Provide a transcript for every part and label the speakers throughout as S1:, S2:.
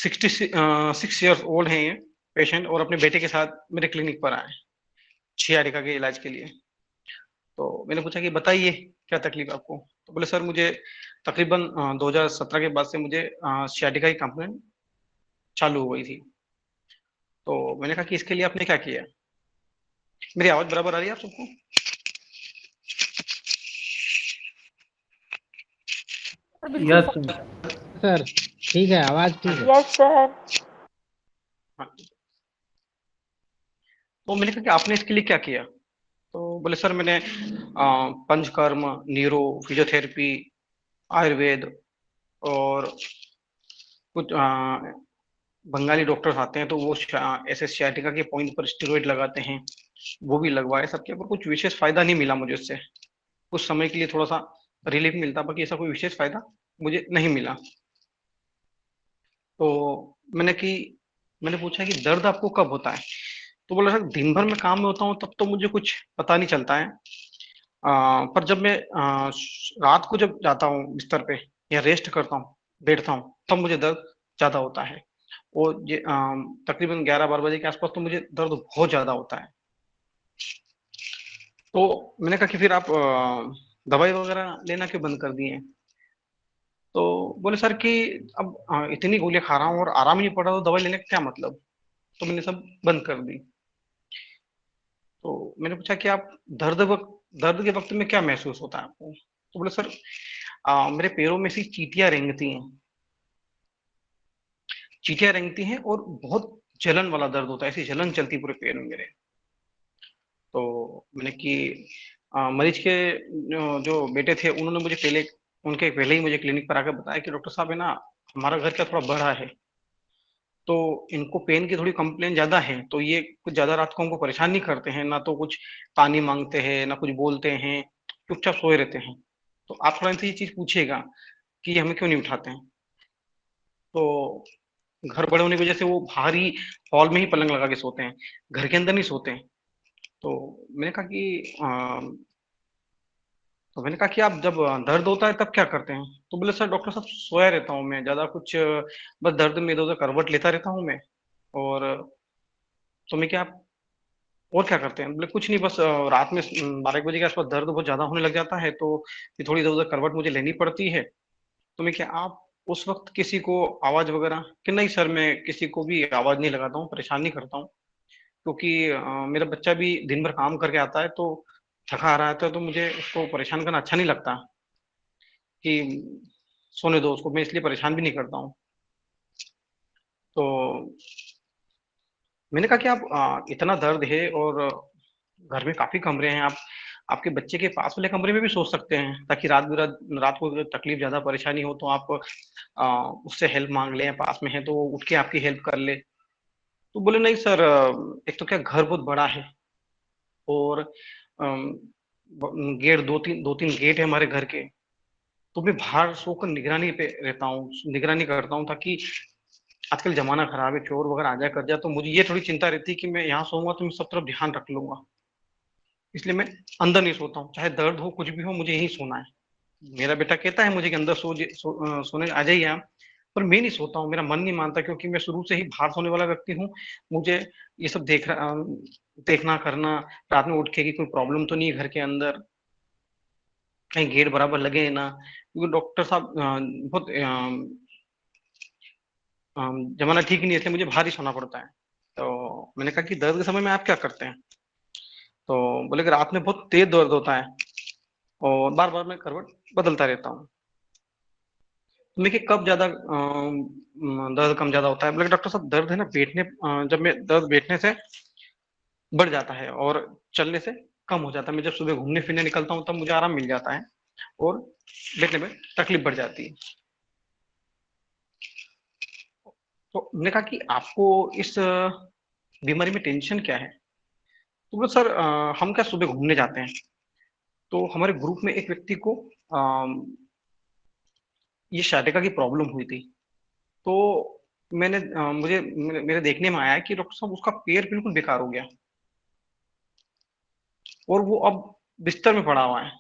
S1: 6 years old हैं ये patient, और अपने बेटे के साथ मेरे क्लिनिक पर आए छियारिका के इलाज के लिए। तो मैंने पूछा कि बताइए क्या तकलीफ है आपको। तो बोले सर मुझे तकरीबन 2017 के बाद से मुझे छियारिका की कंप्लेंट चालू हो गई थी। तो मैंने कहा कि इसके लिए आपने क्या किया। मेरी आवाज बराबर आ रही है आप सबको?
S2: बिल्कुल।
S3: यस सर, ठीक है, आवाज
S1: हाँ
S3: ठीक
S1: जी।
S3: है।
S2: Yes sir.
S1: हाँ। तो मैंने कहा कि आपने इसके लिए क्या किया। तो बोले सर मैंने पंचकर्म, न्यूरो, फिजियोथेरेपी, आयुर्वेद और कुछ बंगाली डॉक्टर्स आते हैं तो वो ऐसे sciatica के पॉइंट पर स्टेरॉइड लगाते हैं, वो भी लगवाए सबके, पर कुछ विशेष फायदा नहीं मिला मुझे उससे। कुछ समय के लिए थोड़ा सा रिलीफ मिलता, बाकी ऐसा कोई विशेष फायदा मुझे नहीं मिला। तो मैंने पूछा कि दर्द आपको कब होता है। तो बोला सर दिन भर में काम में होता हूँ तब तो मुझे कुछ पता नहीं चलता है, पर जब मैं रात को जब जाता हूँ बिस्तर पे या रेस्ट करता हूँ, बैठता हूँ, तब मुझे दर्द ज्यादा होता है। और ये तकरीबन 11-12 बजे के आसपास तो मुझे दर्द बहुत ज्यादा होता है। तो मैंने कहा कि फिर आप दवाई वगैरह लेना क्यों बंद कर दिए हैं। तो बोले सर कि अब इतनी गोलियां खा रहा हूँ और आराम ही नहीं पड़ रहा, तो दवाई लेने का क्या मतलब। तो मैंने सब बंद कर दी। तो मैंने पूछा कि आप दर्द के वक्त में क्या महसूस होता है आपको। तो बोले सर मेरे पैरों में से चींटियां रेंगती हैं, चींटियां रेंगती हैं और बहुत जलन वाला दर्द होता है, ऐसी जलन चलती है पूरे पैर में मेरे। तो मैंने कि मरीज के जो बेटे थे उन्होंने मुझे उनके पहले ही मुझे क्लिनिक पर आकर बताया कि डॉक्टर साहब है ना, हमारा घर क्या थोड़ा बड़ा है, तो इनको पेन की थोड़ी कंप्लेन ज्यादा है, तो ये कुछ ज्यादा रात को हमको परेशान नहीं करते हैं, ना तो कुछ पानी मांगते हैं ना कुछ बोलते हैं, चुपचाप सोए रहते हैं। तो आप थोड़ा इनसे ये चीज पूछिएगा कि ये हमें क्यों नहीं उठाते हैं। तो घर बड़े होने की वजह से वो बाहर ही हॉल में ही पलंग लगा के सोते हैं, घर के अंदर नहीं सोते हैं। तो मैंने कहा कि आप जब दर्द होता है तब क्या करते हैं। तो बोले सर डॉक्टर साहब सोया रहता हूँ मैं, ज्यादा कुछ बस दर्द में इधर उधर करवट लेता रहता हूँ मैं। और तो मैं क्या और क्या करते हैं। बोले कुछ नहीं, बस रात में 12 बजे के आसपास दर्द बहुत ज्यादा होने लग जाता है, तो फिर थोड़ी इधर उधर करवट मुझे लेनी पड़ती है। तो मैं क्या आप उस वक्त किसी को आवाज वगैरह कि नहीं सर, मैं किसी को भी आवाज नहीं लगाता हूँ, परेशान नहीं करता हूँ, क्योंकि मेरा बच्चा भी दिन भर काम करके आता है तो थका आ रहा है, तो मुझे उसको परेशान करना अच्छा नहीं लगता कि सोने दो उसको, मैं इसलिए परेशान भी नहीं करता हूँ। तो मैंने कहा कि आप इतना दर्द है और घर में काफी कमरे हैं, आप आपके बच्चे के पास वाले कमरे में भी सो सकते हैं, ताकि रात को अगर तकलीफ ज्यादा परेशानी हो तो आप उससे हेल्प मांग लें, पास में है तो वो उठ के आपकी हेल्प कर ले। तो बोले नहीं सर, एक तो क्या घर बहुत बड़ा है, और गेट दो तीन गेट है हमारे घर के, तो मैं बाहर सोकर निगरानी पे रहता हूँ, निगरानी करता हूँ, ताकि आजकल जमाना खराब है, चोर वगैरह आ जाए कर जाए, तो मुझे ये थोड़ी चिंता रहती है कि मैं यहाँ सोऊंगा तो मैं सब तरफ ध्यान रख लूंगा। इसलिए मैं अंदर नहीं सोता हूँ, चाहे दर्द हो कुछ भी हो, मुझे यहीं सोना है। मेरा बेटा कहता है मुझे कि अंदर सोने आ जाइए आप, पर मैं नहीं सोता हूँ, मेरा मन नहीं मानता, क्योंकि मैं शुरू से ही बाहर सोने वाला व्यक्ति हूँ। मुझे ये सब देखना करना, रात में उठ के कि कोई प्रॉब्लम तो नहीं है घर के अंदर, कहीं गेट बराबर लगे ना, क्योंकि डॉक्टर साहब बहुत जमाना ठीक नहीं है, इसलिए मुझे बाहर ही सोना पड़ता है। तो मैंने कहा कि दर्द के समय में आप क्या करते हैं। तो बोले कि रात में बहुत तेज दर्द होता है और बार बार मैं करवट बदलता रहता हूँ। तो मैं कि कब ज्यादा दर्द कम ज्यादा होता है। बोले डॉक्टर साहब दर्द है ना जब मैं दर्द बैठने से बढ़ जाता है और चलने से कम हो जाता है। मैं जब सुबह घूमने फिरने निकलता हूँ तब मुझे आराम मिल जाता है, और बैठने में तकलीफ बढ़ जाती है। तो मैंने कहा कि आपको इस बीमारी में टेंशन क्या है। तो बोले सर हम क्या सुबह घूमने जाते हैं, तो हमारे ग्रुप में एक व्यक्ति को ये sciatica की प्रॉब्लम हुई थी। तो मेरे देखने में आया कि डॉक्टर साहब उसका पैर बिल्कुल बेकार हो गया, और वो अब बिस्तर में पड़ा हुआ है।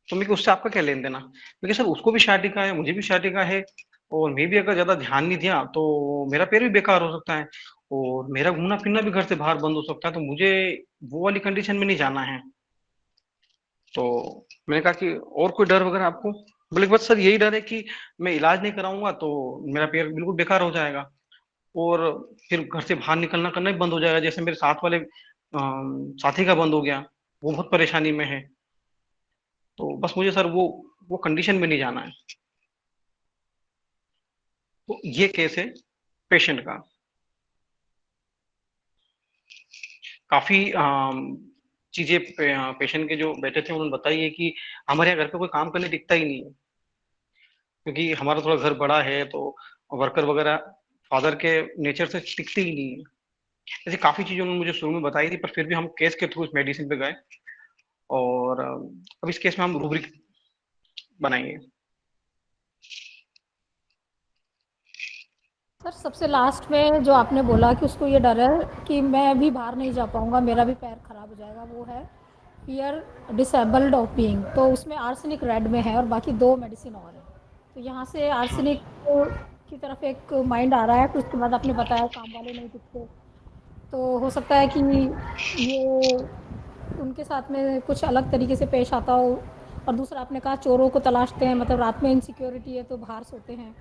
S1: तो मैं कि उससे आपका क्या लेन देना। मैं कि सर उसको भी sciatica है, मुझे भी sciatica है, और मैं भी अगर ज़्यादा ध्यान नहीं दिया तो मेरा पैर भी बेकार हो सकता है और मेरा घूमना-फिरना भी घर से बाहर बंद हो सकता है, तो मुझे वो वाली कंडीशन में नहीं जाना है। तो मैंने कहा कि और कोई डर वगैरह आपको? बोले बस सर यही डर है कि मैं इलाज नहीं कराऊँगा तो मेरा पैर बिल्कुल बेकार हो जाएगा और फिर घर से बाहर निकलना करना भी बंद हो जाएगा। जैसे मेरे साथ वाले साथी का बंद हो गया, वो बहुत परेशानी में है। तो बस मुझे सर वो कंडीशन में नहीं जाना है। तो ये केस है पेशेंट का। काफ़ी चीज़ें पेशेंट के जो बैठे थे उन्होंने बताई है कि हमारे यहाँ घर पे कोई काम करने दिखता ही नहीं है, क्योंकि हमारा थोड़ा घर बड़ा है तो वर्कर वगैरह फादर के नेचर से टिकती ही नहीं है। ऐसी काफ़ी चीज़ें उन्होंने मुझे शुरू में बताई थी, पर फिर भी हम केस के थ्रू इस मेडिसिन पे गए और अब इस केस में हम रूब्रिक बनाएंगे।
S4: सर सबसे लास्ट में जो आपने बोला कि उसको ये डर है कि मैं अभी बाहर नहीं जा पाऊँगा, मेरा भी पैर खराब हो जाएगा, वो है फियर डिसेबल्ड ऑफ बीइंग। तो उसमें आर्सेनिक रेड में है और बाकी 2 मेडिसिन और है। तो यहाँ से
S1: हाँ,
S4: आर्सेनिक की तरफ एक माइंड आ रहा है, फिर उसके बाद आपने बताया काम वाले नहीं दिखते। तो हो सकता है कि ये उनके साथ में कुछ अलग तरीके से पेश आता हो। और दूसरा आपने कहा चोरों को तलाशते हैं, मतलब रात में इनसिक्योरिटी है तो बाहर सोते हैं,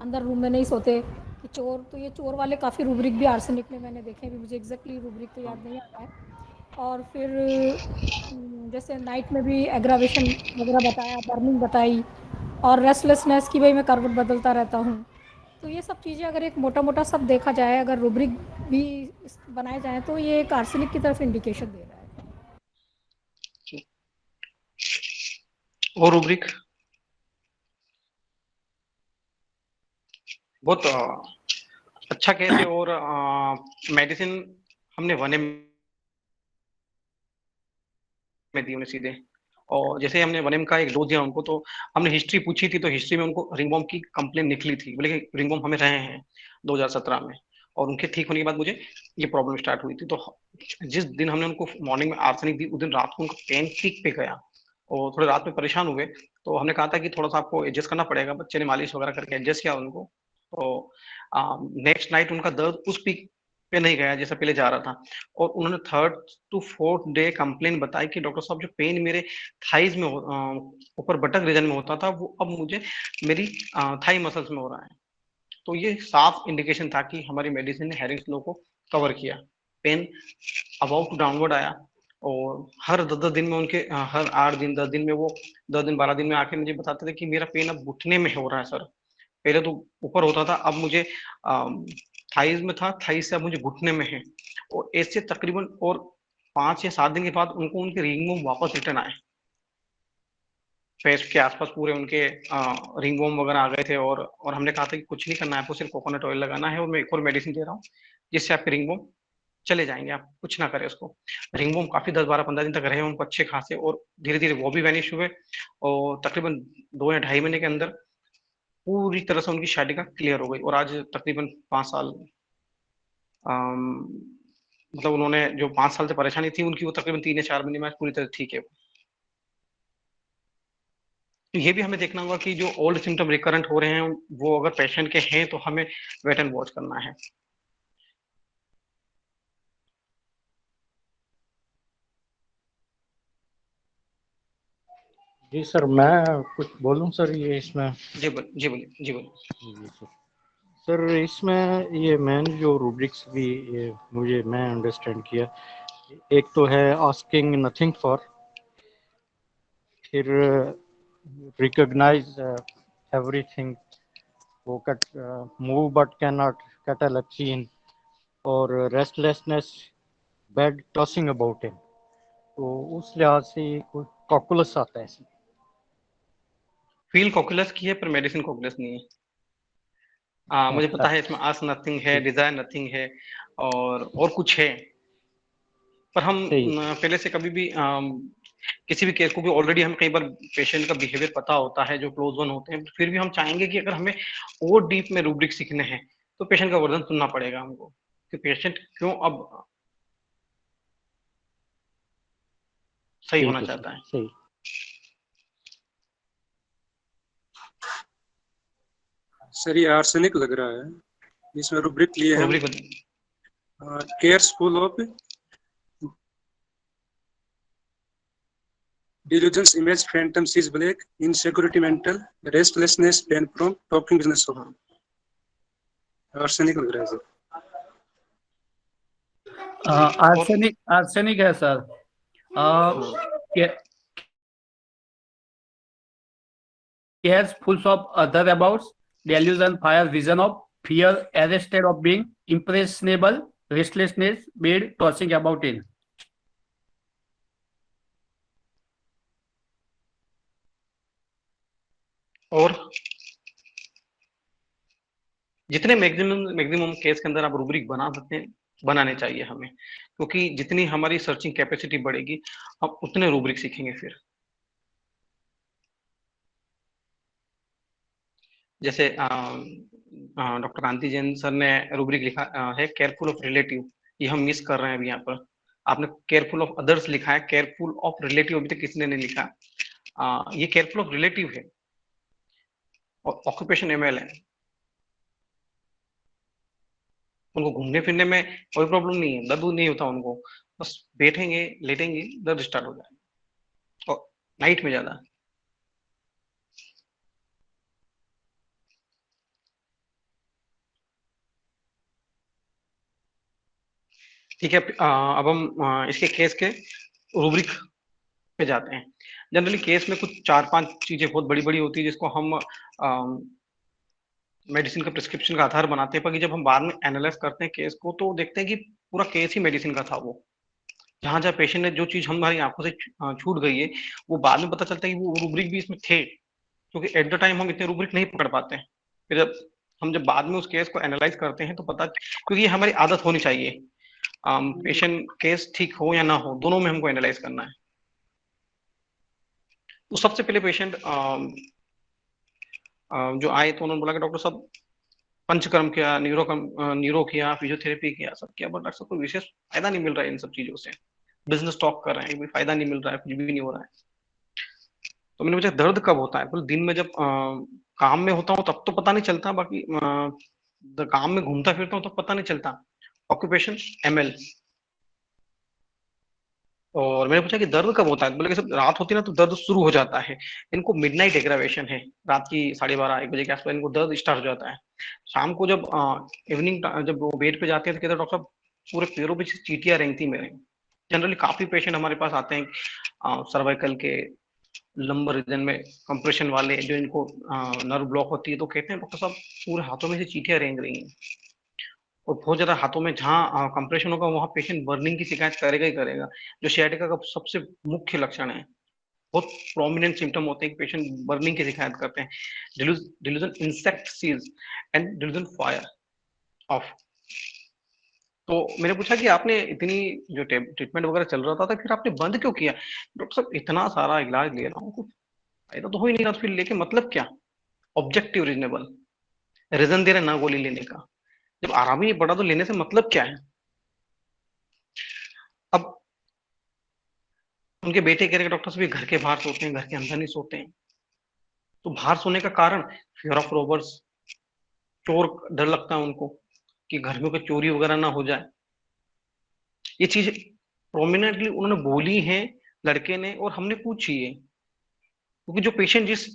S4: अंदर रूम में नहीं सोते कि चोर। तो ये चोर वाले काफ़ी रूब्रिक भी आर्सेनिक में मैंने देखे हैं, भी मुझे एग्जैक्टली रूब्रिक तो
S1: हाँ,
S4: याद नहीं आ रहा है। और फिर जैसे नाइट में भी एग्रावेशन वगैरह बताया, बर्निंग बताई, और रेस्टलेसनेस की भाई मैं करवट बदलता रहता हूँ। तो ये सब चीज़ें अगर एक मोटा मोटा सब देखा जाए, अगर रूब्रिक भी बनाए जाए तो ये एक आर्सेनिक की तरफ इंडिकेशन दे रहा है।
S1: और रूब्रिक बहुत अच्छा केस है और मेडिसिन हमने 1 एम में दी उन्हें सीधे। और जैसे हमने 1 एम का एक डोज दिया उनको, तो हमने हिस्ट्री पूछी थी, तो हिस्ट्री में उनको रिंगवॉर्म की कंप्लेन निकली थी, बोले कि रिंगवॉर्म हमें रहे हैं 2017 में, और उनके ठीक होने के बाद मुझे ये प्रॉब्लम स्टार्ट हुई थी। तो जिस दिन हमने उनको मॉर्निंग में आर्सेनिक दी, उस दिन रात को उनका पेन पीक पे गया और थोड़े रात में परेशान हुए। तो हमने कहा था कि थोड़ा सा आपको एडजस्ट करना पड़ेगा, बच्चे ने मालिश वगैरह करके एडजस्ट किया उनको। तो नेक्स्ट नाइट उनका दर्द उस पीक पे नहीं गया जैसा पहले जा रहा था, और उन्होंने 3rd to 4th day complain बताई कि डॉक्टर साहब जो पेन मेरे थाइज में ऊपर बटक रीजन में होता था, वो अब मुझे मेरी थाई मसल्स में हो रहा है। तो ये साफ इंडिकेशन था कि हमारी मेडिसिन ने हेरिंग्स लो को कवर किया। पेन अबाउट टू डाउनवर्ड आया और हर 10-10 दिन में उनके हर 8 दिन 10 दिन में वो 10 दिन 12 दिन में आके मुझे बताते थे कि मेरा पेन अब घुटने में हो रहा है सर। पहले तो ऊपर होता था, अब मुझे थाइज में था, थाइज से अब मुझे घुटने में है। और ऐसे तकरीबन और 5 या 7 दिन के बाद उनको उनके रिंग में वापस रिटर्न आए। फेस के आसपास पूरे उनके रिंग वोम वगैरह आ गए थे, और हमने कहा था कि कुछ नहीं करना है, आपको सिर्फ कोकोनट ऑयल लगाना है और मैं एक और मेडिसिन दे रहा हूँ जिससे आपके रिंग वोम चले जाएंगे, आप कुछ ना करें उसको। रिंग वोम काफी 10-12-15 दिन तक रहे उनको अच्छे खासे, और धीरे धीरे वो भी वैनिश हुए और तकरीबन 2 या ढाई महीने के अंदर पूरी तरह से उनकी शादी का क्लियर हो गई। और आज तकरीबन 5 साल, मतलब उन्होंने जो 5 साल से परेशानी थी उनकी, वो तकरीबन 3 या 4 महीने में आज पूरी तरह ठीक है। तो ये भी हमें देखना होगा कि जो ओल्ड सिम्टम रिकरेंट हो रहे हैं, वो अगर पेशेंट के हैं तो हमें वेट एंड वॉच करना है।
S2: जी सर, मैं कुछ बोलूं सर ये इसमें।
S1: जी बोलिए, जी बोलिए, जी बोलिए।
S2: जी सर। सर इसमें ये मेन जो रूब्रिक्स भी ये मुझे मैं अंडरस्टैंड किया, एक तो है आस्किंग नथिंग फॉर, फिर रिकॉग्नाइज एवरीथिंग, वो cut move but can not cut a लकीन, और restlessness, bed tossing about him. तो उस लिहाज से कुछ कॉकुलस आता है इसमें।
S1: फील कॉकुलस की है पर मेडिसिन कॉकुलस नहीं है। मुझे
S2: अच्छा,
S1: पता है इसमें आस्क नथिंग है,
S2: ठीक,
S1: डिजायर नथिंग है, और कुछ है। पर हम
S2: सही
S1: पहले से कभी भी किसी भी केस को भी ऑलरेडी हम कई बार पेशेंट का बिहेवियर पता होता है जो क्लोज वन होते हैं, फिर भी हम चाहेंगे कि अगर हमें और डीप में रूब्रिक सीखने हैं तो पेशेंट का वर्जन सुनना पड़ेगा हमको कि पेशेंट क्यों अब सही होना
S2: ठीक है सर,
S1: चाहता है।
S2: सही।
S5: सर ये आर्सेनिक लग रहा है, इसमें रूब्रिक लिए हम
S1: रूब्रिक बताइए।
S5: Careful of delusions, image phantom, sees black, insecurity, mental restlessness, pain from talking business of arsenic लग रहा है सर।
S6: आर्सेनिक आर्सेनिक है sir. cares full of other abouts, delusion, fire, vision of fear, arrested of being impressionable, restlessness, bed, tossing about in.
S1: और जितने maximum case के अंदर आप rubric बना सकते हैं, बनाने चाहिए हमें, क्योंकि जितनी हमारी सर्चिंग कैपेसिटी बढ़ेगी हम उतने रूब्रिक सीखेंगे। फिर जैसे डॉक्टर कांति जैन सर ने रूब्रिक लिखा है केयरफुल ऑफ रिलेटिव, ये हम मिस कर रहे हैं अभी यहाँ पर। आपने केयरफुल ऑफ अदर्स लिखा है, केयरफुल ऑफ रिलेटिव अभी तक किसने नहीं लिखा। ये केयरफुल ऑफ रिलेटिव है और ऑक्यूपेशन एमएल है। उनको घूमने फिरने में कोई प्रॉब्लम नहीं है, दर्द नहीं होता उनको, बस बैठेंगे लेटेंगे दर्द स्टार्ट हो जाएगा, और नाइट में ज्यादा। ठीक है, अब हम इसके केस के रूब्रिक पे जाते हैं। जनरली केस में कुछ 4-5 चीजें बहुत बड़ी बड़ी होती है जिसको हम मेडिसिन का प्रिस्क्रिप्शन का आधार बनाते हैं, पर जब हम बाद में एनालाइज करते हैं केस को तो देखते हैं कि पूरा केस ही मेडिसिन का था। वो जहां जहां पेशेंट ने जो चीज हमारी आंखों से छूट गई है वो बाद में पता चलता है कि वो रूब्रिक भी इसमें थे, क्योंकि एट द टाइम हम इतने रूब्रिक नहीं पकड़ पाते हैं। फिर जब बाद में उस केस को एनालाइज करते हैं तो पता, क्योंकि ये हमारी आदत होनी चाहिए, पेशेंट केस ठीक हो या ना हो दोनों में हमको एनालाइज करना है। तो सबसे पहले पेशेंट जो आए तो उन्होंने बोला कि डॉक्टर साहब पंचकर्म किया, न्यूरो किया, फिजियोथेरेपी किया, सब किया, बट डॉक्टर साहब कोई विशेष फायदा नहीं मिल रहा है इन सब चीजों से। बिजनेस टॉक कर रहे हैं, कोई फायदा नहीं मिल रहा है, कुछ भी नहीं हो रहा है। तो मैंने पूछा दर्द कब होता है, बोले दिन में जब काम में होता हूँ तब तो पता नहीं चलता, बाकी काम में घूमता फिरता हूँ तो पता नहीं चलता। Occupation ML. और मैंने पूछा कि दर्द कब होता है, बोले कि सब रात होती है ना तो दर्द शुरू हो जाता है। इनको मिडनाइट एग्रावेशन है, रात की 12:30-1 बजे के आसपास इनको दर्द स्टार्ट हो जाता है। शाम को जब इवनिंग जब वो बेड पे जाते हैं तो कहते हैं डॉक्टर साहब पूरे पैरों पे चीटियां रेंगती मेरे। जनरली काफी पेशेंट हमारे पास आते हैं सर्वाइकल के लंबर रीजन में कंप्रेशन वाले, जो इनको नर्व ब्लॉक होती है, तो कहते हैं डॉक्टर साहब पूरे हाथों में से चीटियां रेंग रही हैं। और बहुत ज्यादा हाथों में जहाँ कंप्रेशन होगा वहां पेशेंट बर्निंग की शिकायत करेगा ही करेगा, जो सियाटिका का सबसे मुख्य लक्षण है। बहुत प्रोमिनेंट सिम्टम होते हैं कि पेशेंट बर्निंग की शिकायत करते हैं। Delusion insect sees and delusion fire of. तो मैंने पूछा कि आपने इतनी जो ट्रीटमेंट वगैरह चल रहा था फिर आपने बंद क्यों किया। डॉक्टर साहब इतना सारा इलाज ले रहा हूँ, कुछ फायदा तो हो ही नहीं रहा, फिर लेके मतलब क्या। ऑब्जेक्टिव रीजनेबल रीजन दे रहे ना गोली लेने का, जब आराम ही नहीं पड़ा तो लेने से मतलब क्या है। अब उनके बेटे कह रहे डॉक्टर साहब घर के बाहर सोते हैं, घर के अंदर नहीं सोते हैं। तो बाहर सोने का कारण फियर ऑफ रॉबर्स, चोर डर लगता है उनको कि घर में कोई चोरी वगैरह ना हो जाए। ये चीज प्रोमिनेंटली उन्होंने बोली है लड़के ने, और हमने पूछी है, क्योंकि जो पेशेंट जिस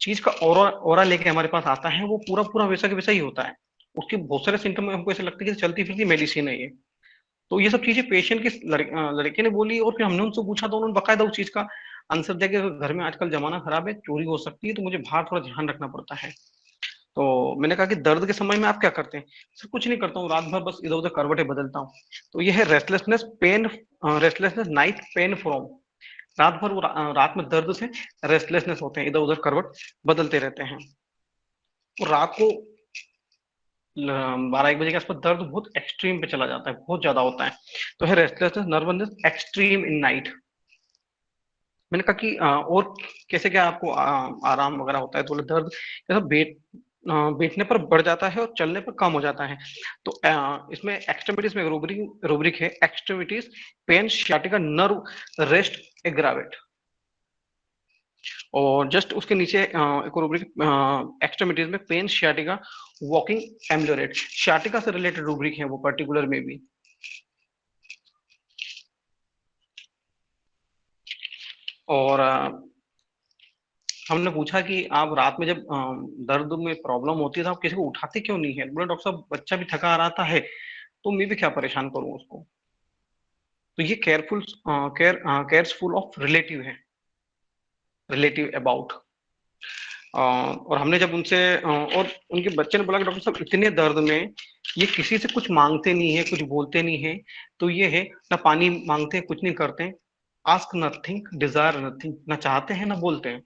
S1: चीज का ऑरा लेके हमारे पास आता है वो पूरा पूरा वैसा के वैसा ही होता है। उसके बहुत सारे सिम्टम हमको ऐसे लगता है कि चलती फिरती मेडिसिन है ये। तो ये सब चीजें पेशेंट के लड़के ने बोली, और फिर हमने उनसे पूछा तो उन्होंने बकायदा उस चीज का आंसर दिया कि घर में आजकल जमाना खराब है, चोरी हो सकती है, तो मुझे बाहर थोड़ा ध्यान रखना पड़ता है। तो मैंने कहा कि दर्द के समय में आप क्या करते हैं। सर कुछ नहीं करता हूँ, रात भर बस इधर उधर करवटें बदलता हूँ। तो यह है restlessness pain, restlessness night pain from, रात भर वो रात में दर्द से रेस्टलेसनेस होते हैं, इधर उधर करवट बदलते रहते हैं। और रात को 12-1 बजे के आसपास दर्द बहुत एक्सट्रीम पे चला जाता है, बहुत ज्यादा होता है। तो है restlessness nervousness extreme in night. मैंने कहा कि और कैसे क्या आपको आराम वगैरह होता है, तो दर्द जैसा बैठने पर बढ़ जाता है और चलने पर कम हो जाता है। तो इसमें एक्सट्रीमिटीज में रूब्रिक है extremities pain sciatica nerve rest aggravate. और जस्ट उसके नीचे एक रूब्रिक एक्सट्रीमिटीज में pain, sciatica, walking, ambulate, sciatica से रिलेटेड रूब्रिक है वो पर्टिकुलर में भी। और हमने पूछा कि आप रात में जब दर्द में प्रॉब्लम होती है तो आप किसी को उठाते क्यों नहीं है? बोले डॉक्टर साहब बच्चा भी थका रहता है तो मैं भी क्या परेशान करूं उसको। तो ये केयरफुल ऑफ रिलेटिव है, रिलेटिव अबाउट। और हमने जब उनसे और उनके बच्चे ने बोला कि डॉक्टर साहब इतने दर्द में ये किसी से कुछ मांगते नहीं है, कुछ बोलते नहीं है, तो ये है ना पानी मांगते हैं, कुछ नहीं करते हैं, आस्क नथिंग डिजायर नथिंग, ना चाहते हैं ना बोलते हैं।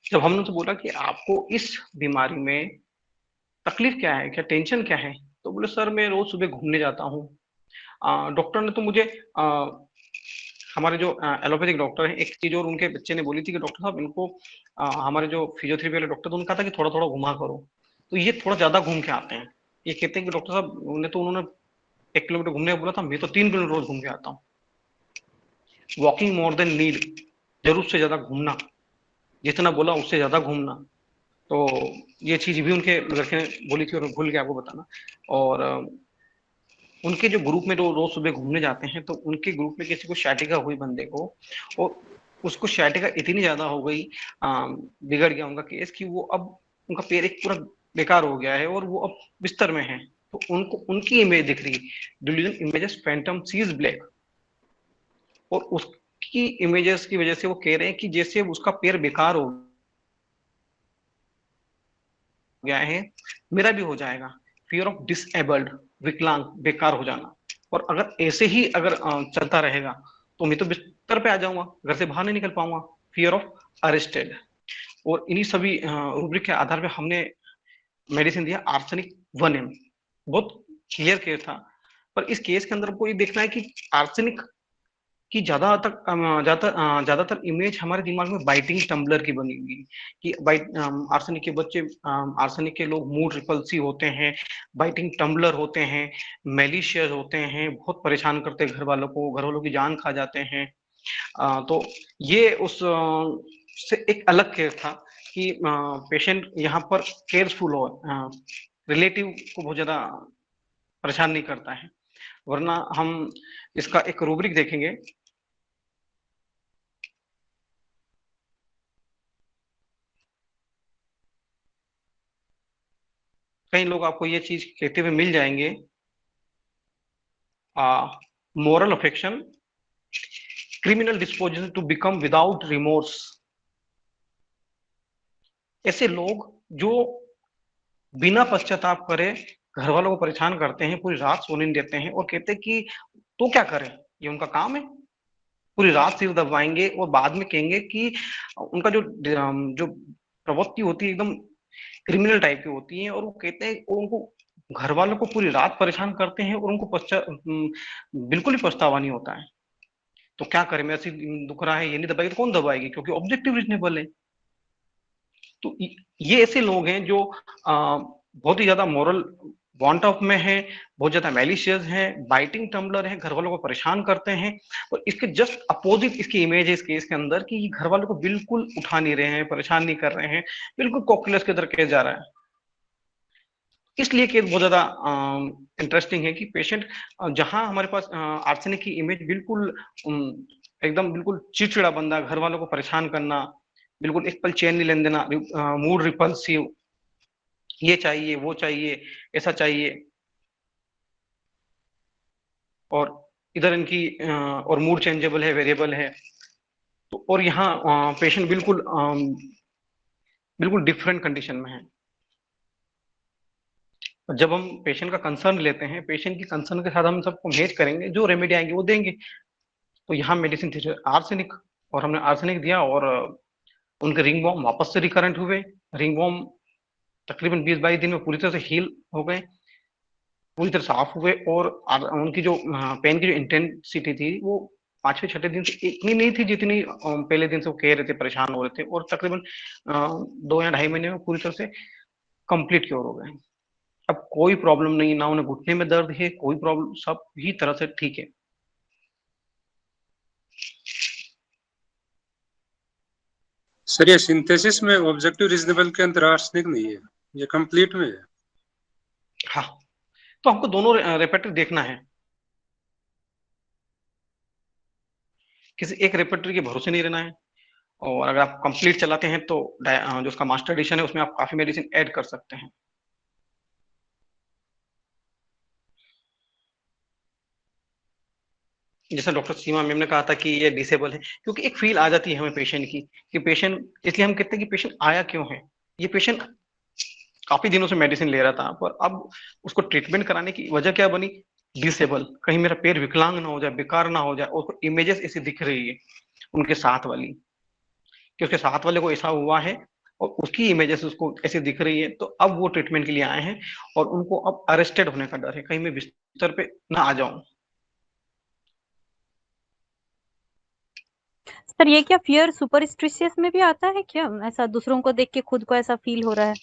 S1: जब हमने उनसे बोला कि आपको इस बीमारी में तकलीफ क्या है, क्या टेंशन क्या है, तो बोले सर मैं रोज सुबह घूमने जाता हूँ। डॉक्टर ने तो मुझे हमारे जो एलोपैथिक डॉक्टर है, एक चीज और उनके बच्चे ने बोली थी कि डॉक्टर साहब इनको हमारे जो फिजियोथेरेपी वाले डॉक्टर थे उन्होंने कहा था कि थोड़ा थोड़ा घुमा करो, तो ये थोड़ा ज्यादा घूम के आते हैं। ये कहते हैं कि डॉक्टर साहब उन्होंने 1 किलोमीटर घूमने का बोला था, मैं तो 3 किलोमीटर रोज घूम के आता हूँ। वॉकिंग मोर देन नीड, जरूर से ज्यादा घूमना, जितना बोला उससे ज्यादा घूमना। तो ये चीज भी उनके लड़के ने बोली थी और भूल गया आपको बताना। और उनके जो ग्रुप में रोज सुबह घूमने जाते हैं तो उनके ग्रुप में किसी को शैटिका हुई बंदे को, और उसको शैटिका इतनी ज्यादा हो गई, बिगड़ गया उनका केस कि वो अब उनका पैर एक पूरा बेकार हो गया है और वो अब बिस्तर में है। तो उनको उनकी इमेज दिख रही, delusion images phantom sees black, और उसकी इमेजेस की वजह से वो कह रहे हैं कि जैसे उसका पैर बेकार हो गया है, मेरा भी हो जाएगा। फियर ऑफ डिसेबल्ड, विकलांग, बेकार हो जाना। और अगर ऐसे ही अगर चलता रहेगा तो मैं तो बिस्तर पे आ जाऊंगा, घर से बाहर नहीं निकल पाऊंगा। Fear of arrested. और इन्हीं सभी रूब्रिक के आधार पे हमने मेडिसिन दिया आर्सेनिक 1 mg। बहुत क्लियर केस था, पर इस केस के अंदर आपको ये देखना है कि आर्सेनिक कि ज्यादातर इमेज हमारे दिमाग में बाइटिंग टम्बलर की बनी हुई, कि बाइट आर्सेनिक के बच्चे, आर्सेनिक के लोग मूड रिपल्सिव होते हैं, बाइटिंग टम्बलर होते हैं, मेलिशियस होते हैं, बहुत परेशान करते हैं घर वालों की जान खा जाते हैं। तो ये उस से एक अलग केस था कि पेशेंट यहाँ पर केयरफुल हो, रिलेटिव को बहुत ज्यादा परेशान नहीं करता है। वरना हम इसका एक रूब्रिक देखेंगे। कई लोग आपको ये चीज कहते हुए मिल जाएंगे, moral affection, criminal disposition to become without remorse. ऐसे लोग जो बिना पश्चाताप करे घर वालों को परेशान करते हैं, पूरी रात सोने नहीं देते हैं, और कहते हैं कि तो क्या करें, ये उनका काम है। पूरी रात सिर दबाएंगे और बाद में कहेंगे कि उनका जो प्रवृत्ति होती है एकदम क्रिमिनल टाइप की होती है, और वो कहते हैं उनको घर वालों को पूरी रात परेशान करते हैं और उनको बिल्कुल ही पछतावा नहीं होता है। तो क्या करें, मैं ऐसी दुख रहा है, ये नहीं दबाएगी तो कौन दबाएगी, क्योंकि ऑब्जेक्टिव रीजनेबल है। तो ये ऐसे लोग हैं जो बहुत ही ज्यादा मोरल वांट ऑफ में है, बहुत ज्यादा मैलिशियस है, बाइटिंग टम्बलर है, घर वालों को परेशान करते हैं। और इसके जस्ट अपोजिट इसकी इमेज है इस केस के अंदर कि घर वालों को बिल्कुल उठा नहीं रहे हैं, परेशान नहीं कर रहे हैं, बिल्कुल कॉकुलस के अंदर केस जा रहा है। इसलिए केस बहुत ज्यादा इंटरेस्टिंग है कि पेशेंट जहां हमारे पास आर्सेनिक की इमेज बिल्कुल एकदम बिल्कुल चिड़चिड़ा बंदा, घर वालों को परेशान करना, बिल्कुल एक पल चैन नहीं लेने देना, मूड रिपल्सिव, ये चाहिए वो चाहिए ऐसा चाहिए, और इधर इनकी और मूड चेंजेबल है, वेरिएबल है। तो और यहाँ पेशेंट बिल्कुल बिल्कुल डिफरेंट कंडीशन में है। जब हम पेशेंट का कंसर्न लेते हैं, पेशेंट की कंसर्न के साथ हम सबको मैच करेंगे, जो रेमेडी आएंगे वो देंगे। तो यहाँ मेडिसिन थी आर्सेनिक, और हमने आर्सेनिक दिया और उनके रिंगवॉर्म वापस से रिकरेंट हुए। रिंगवॉर्म तकरीबन 20-22 दिन में पूरी तरह से हील हो गए, पूरी तरह साफ हुए, और उनकी जो पेन की जो इंटेंसिटी थी वो 5वें-6ठे दिन से इतनी नहीं थी जितनी पहले दिन से वो कह रहे थे, परेशान हो रहे थे, और तकरीबन 2 या 2.5 महीने में पूरी तरह से कंप्लीट क्योर हो गए। अब कोई प्रॉब्लम नहीं, ना उन्हें घुटने में दर्द है, कोई प्रॉब्लम, सब ही तरह से ठीक है।
S5: सर ये सिंथेसिस में ऑब्जेक्टिव रीजनेबल के अंदर आर्सेनिक नहीं है, ये कंप्लीट में है।
S1: हाँ, तो हमको दोनों रेपेटरी देखना है, किसी एक रेपेटरी के भरोसे नहीं रहना है। और अगर आप कंप्लीट चलाते हैं तो जो उसका मास्टर एडिशन है उसमें आप काफी मेडिसिन ऐड कर सकते हैं। जैसा डॉक्टर सीमा मैम ने कहा था कि ये डिसेबल है, क्योंकि एक फील आ जाती है हमें पेशेंट की कि पेशेंट, इसलिए हम कहते हैं कि पेशेंट आया क्यों है। ये पेशेंट काफी दिनों से मेडिसिन ले रहा था, पर अब उसको ट्रीटमेंट कराने की वजह क्या बनी, डिसेबल, कहीं मेरा पैर विकलांग ना हो जाए, बेकार ना हो जाए। और उसको इमेजेस ऐसी दिख रही है उनके साथ वाली, कि उसके साथ वाले को ऐसा हुआ है और उसकी इमेजेस उसको ऐसी दिख रही है। तो अब वो ट्रीटमेंट के लिए आए हैं और उनको अब अरेस्टेड होने का डर है, कहीं मैं बिस्तर पे ना आ जाऊं।
S7: सर ये क्या फियर सुपरस्टिशियस में भी आता है क्या, ऐसा दूसरों को देख के खुद को ऐसा फील हो रहा है?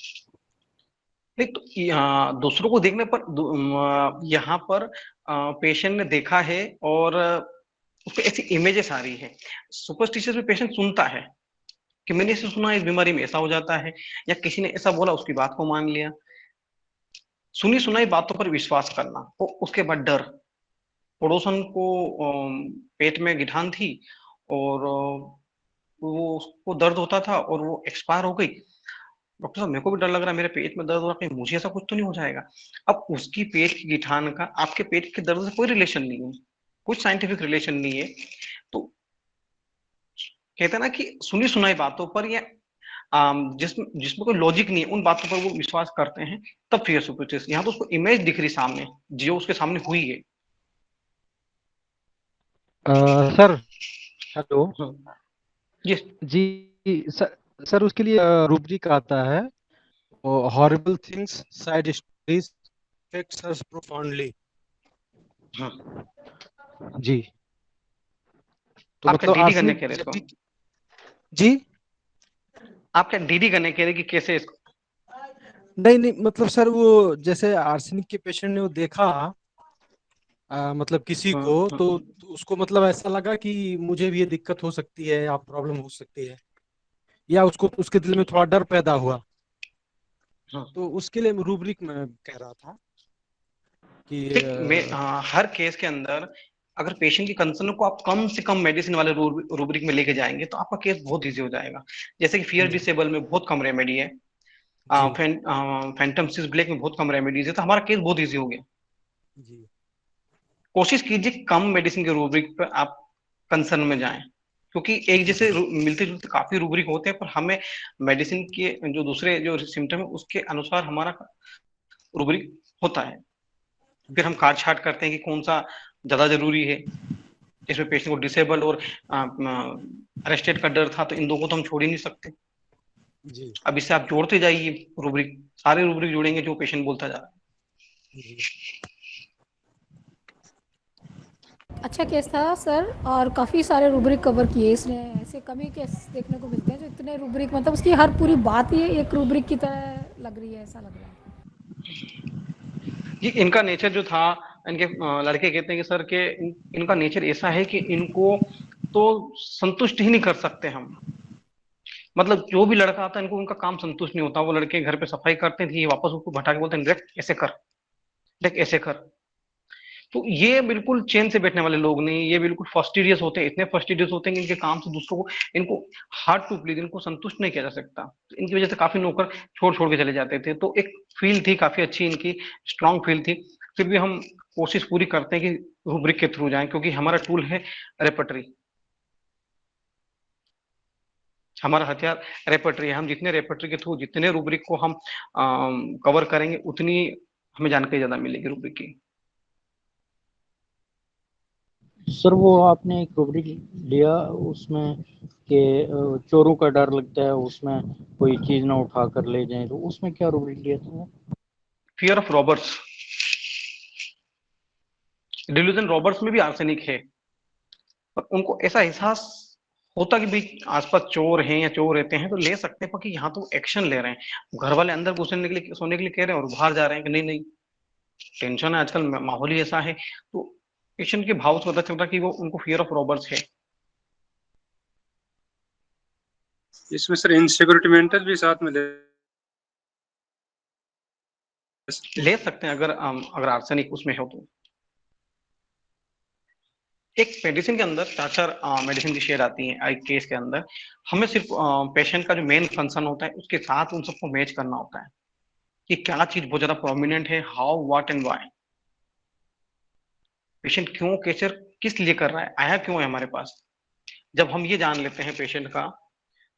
S1: नहीं तो दूसरों को देखने पर यहाँ पर पेशेंट ने देखा है और उसको ऐसी इमेजेस आ रही है। सुपरस्टिशियस में पेशेंट सुनता है कि मैंने ऐसे सुना इस बीमारी में ऐसा हो जाता है, या किसी ने ऐसा बोला उसकी बात को मान लिया। सुनी सुनाई बातों पर विश्वास करना और उसके बाद डर। पड़ोसन को पेट में गिठान थी और वो उसको दर्द होता था और वो एक्सपायर हो गई। डॉक्टर साहब मेरे को भी डर लग रहा है, मेरे पेट में दर्द हो रहा है, कहीं मुझे ऐसा कुछ तो नहीं हो जाएगा। अब उसकी पेट की गिठान का आपके पेट के दर्द से कोई रिलेशन नहीं है, कुछ साइंटिफिक रिलेशन नहीं है। तो कहते हैं ना कि सुनी सुनाई बातों पर या जिसमें कोई लॉजिक नहीं है उन बातों पर वो विश्वास करते हैं, तब फियर सुपरस्टिशन। यहाँ तो उसको इमेज दिख रही सामने, जो उसके सामने हुई है।
S8: Sir hello.
S1: जी
S8: जी सर उसके लिए रूब्रिक आता है, horrible things, side stories, affects us profoundly। जी, तो
S1: आप क्या
S8: मतलब
S1: डीडी करने
S8: आर्सेनिक
S1: कह रहे
S8: जब
S1: इसको?
S8: भी। जी
S1: आप क्या डीडी करने कह रहे कि कैसे इसको?
S8: नहीं नहीं, मतलब सर वो जैसे आर्सेनिक के पेशेंट ने वो देखा, मतलब किसी को, तो उसको मतलब ऐसा लगा कि मुझे भी ये दिक्कत हो सकती है या प्रॉब्लम हो सकती है, या उसको उसके दिल में थोड़ा डर पैदा हुआ। तो उसके लिए रूब्रिक में कह रहा था कि
S1: देख हर केस के अंदर अगर पेशेंट की कंसर्न को आप कम से कम मेडिसिन वाले रूब्रिक में लेके जाएंगे तो आपका केस बहुत इजी हो जाएगा। जैसे कि फियर डिसेबल में बहुत कम रेमेडी है,
S8: जी
S1: फैंटम सिस ब्लैक में बहुत कम रेमेडीज है, तो हमारा केस बहुत इजी हो गया।
S8: जी
S1: कोशिश कीजिए कम मेडिसिन के रूब्रिक पर आप कंसर्न में जाएं, क्योंकि एक जैसे मिलते जुलते काफी रूब्रिक होते हैं, पर हमें मेडिसिन के जो दूसरे जो सिम्टम है उसके अनुसार हमारा रूब्रिक होता है। फिर हम काट छाट करते हैं कि कौन सा ज्यादा जरूरी है। इसमें पेशेंट को डिसेबल और अरेस्टेड का डर था, तो इन दो को तो हम छोड़ ही नहीं सकते।
S8: जी
S1: अब इससे आप जोड़ते जाइए रूब्रिक, सारे रूब्रिक जोड़ेंगे जो पेशेंट बोलता जा रहा है।
S8: जी।
S4: अच्छा केस था सर, और काफ़ी सारे रूब्रिक कवर किए इसने। ऐसे कम ही केस देखने को मिलते हैं जो इतने रूब्रिक, मतलब उसकी हर पूरी बात ही एक रूब्रिक की तरह लग रही है, ऐसा लग रहा है।
S1: जी इनका नेचर जो था, इनके लड़के कहते हैं कि सर के इनका नेचर ऐसा है कि इनको तो संतुष्ट ही नहीं कर सकते हम। मतलब जो भी लड़का आता है इनको उनका काम संतुष्ट नहीं होता। वो लड़के घर पे सफाई करते हैं, वापस उसको भटा के बोलते हैं देख ऐसे कर, देख ऐसे कर। तो ये बिल्कुल चैन से बैठने वाले लोग नहीं, ये बिल्कुल फर्स्टिडियस होते हैं, इतने फर्स्टिडियस होते हैं कि इनके काम से दूसरों को, इनको हार्ड टू प्लीज, इनको संतुष्ट नहीं किया जा सकता। तो इनकी वजह से काफी नौकर छोड़ छोड़ के चले जाते थे। तो एक फील थी काफी अच्छी इनकी, स्ट्रांग फील थी। फिर भी हम कोशिश पूरी करते हैं कि रूब्रिक के थ्रू जाएं, क्योंकि हमारा टूल है रेपर्टरी, हमारा हथियार रेपर्टरी है। हम जितने रेपर्टरी के थ्रू जितने रूब्रिक को हम कवर करेंगे उतनी हमें जानकारी ज्यादा मिलेगी रूब्रिक की।
S2: सर वो आपने एक रूब्रिक लिया उसमें कि चोरों का डर लगता है, उसमें कोई चीज ना उठा कर ले जाए, तो उसमें क्या रूब्रिक लिया था?
S1: Fear of robbers, delusion robbers में भी आर्सेनिक है, पर उनको ऐसा एहसास होता कि भाई आसपास चोर हैं या चोर रहते हैं तो ले सकते हैं, पर कि यहाँ तो एक्शन ले रहे हैं। घर वाले अंदर घुसने के लिए, सोने के लिए कह रहे हैं और बाहर जा रहे हैं कि नहीं नहीं, टेंशन है आजकल, माहौल ही ऐसा है। तो पेशेंट के भाव से पता चल रहा है कि वो उनको फियर ऑफ रॉबर्स है।
S5: इसमें सर इनसिक्योरिटी मेंटल भी साथ में
S1: ले सकते हैं अगर आर्सेनिक उसमें हो तो। एक मेडिसिन के अंदर 4 मेडिसिन की शेड आती है एक केस के अंदर। हमें सिर्फ पेशेंट का जो मेन कंसर्न होता है उसके साथ उन सबको मैच करना होता है कि क्या चीज बहुत ज्यादा प्रोमिनेंट है, how what and why. Patient क्यों कैचर किस लिए कर रहा है, आया क्यों है हमारे पास। जब हम ये जान लेते हैं पेशेंट का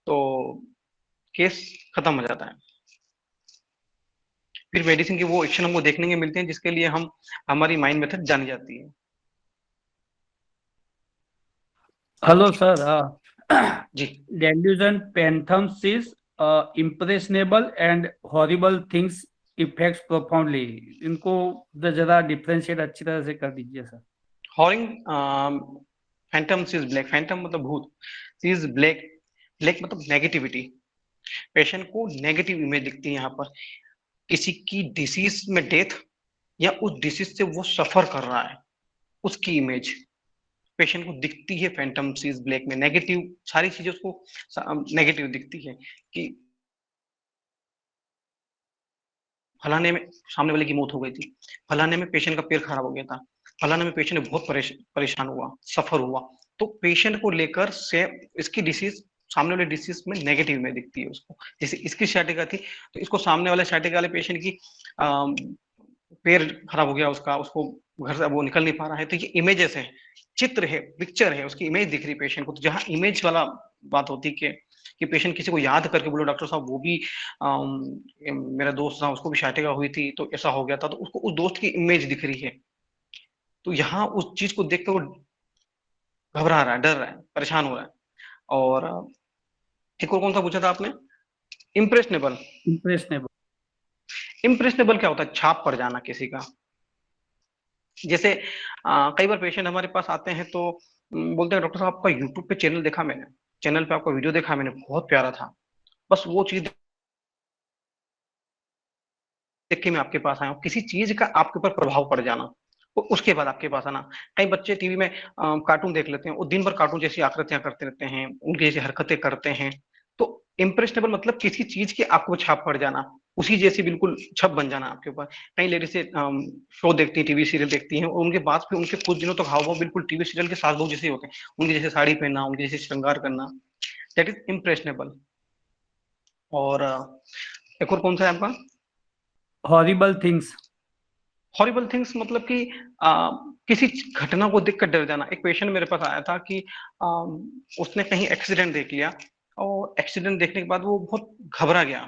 S1: तो केस खत्म हो जाता है। फिर मेडिसिन की वो एक्शन हमको देखने के मिलते हैं जिसके लिए हम हमारी माइंड मेथड जानी जाती है।
S6: हेलो सर,
S1: जी
S6: delusion phantoms is impressionable and horrible things affects profoundly. इनको जरा डिफरेंशिएट अच्छी तरह से कर दीजिए सर।
S1: हॉरिंग फैंटम सीज ब्लैक, फैंटम मतलब भूत, सीज ब्लैक, ब्लैक मतलब नेगेटिविटी। पेशेंट को नेगेटिव इमेज दिखती है यहाँ पर, किसी की डिसीज में डेथ या उस डिसीज से वो सफर कर रहा है उसकी इमेज पेशेंट को दिखती है। फैंटम सीज ब्लैक में नेगेटिव सारी चीजें उसको नेगेटिव दिखती है कि फलाने में सामने वाले की मौत हो गई थी, फलाने में पेशेंट का पैर खराब हो गया था, फलाने में पेशेंट ने बहुत परेशान हुआ, सफर हुआ। तो पेशेंट को लेकर से इसकी डिसीज सामने वाले डिसीज में नेगेटिव में दिखती है उसको। जैसे इसकी साइटिका थी तो इसको सामने वाले साइटिका वाले पेशेंट की पैर खराब हो गया उसका, उसको घर से वो निकल नहीं पा रहा है, तो ये इमेजेस है, चित्र है, पिक्चर है, उसकी इमेज दिख रही पेशेंट को। तो जहां इमेज वाला बात होती है कि पेशेंट किसी को याद करके बोलो डॉक्टर साहब वो भी मेरा दोस्त था उसको भी साइटिका हुई थी तो ऐसा हो गया था, तो उसको उस दोस्त की इमेज दिख रही है। तो यहाँ उस चीज को देखकर वो घबरा रहा है, डर रहा है, परेशान हो रहा है। और एक और कौन सा पूछा था आपने? इम्प्रेशनेबल।
S6: इम्प्रेशनेबल,
S1: इम्प्रेशनेबल क्या होता है? छाप पड़ जाना किसी का। जैसे कई बार पेशेंट हमारे पास आते हैं तो बोलते हैं डॉक्टर साहब आपका यूट्यूब पे चैनल देखा मैंने, चैनल पे आपका वीडियो देखा मैंने, बहुत प्यारा था, बस वो चीज देख के मैं आपके पास आया हूँ। किसी चीज का आपके ऊपर प्रभाव पड़ जाना उसके बाद आपके पास आना। कई बच्चे टीवी में कार्टून देख लेते हैं, वो दिन भर कार्टून जैसी आकृतियां करते रहते हैं, उनकी जैसी हरकतें करते हैं। तो इम्प्रेशनेबल मतलब किसी चीज की आपको छाप पड़ जाना, उसी जैसी बिल्कुल छप बन जाना आपके ऊपर। कई लेडीज से शो देखती है, टीवी सीरियल देखती हैं, और उनके बाद फिर उनके कुछ दिनों तक हाव भाव बिल्कुल टीवी सीरियल के सास बहू जैसे होते हैं, उनकी जैसे साड़ी पहनना, उनके जैसे श्रृंगार करना, दैट इज इम्प्रेशनेबल। और एक और कौन सा है आपका?
S6: Horrible things.
S1: हॉरिबल थिंग्स मतलब कि किसी घटना को देखकर डर जाना। एक पेशेंट मेरे पास आया था कि उसने कहीं एक्सीडेंट देख लिया, और एक्सीडेंट देखने के बाद वो बहुत घबरा गया।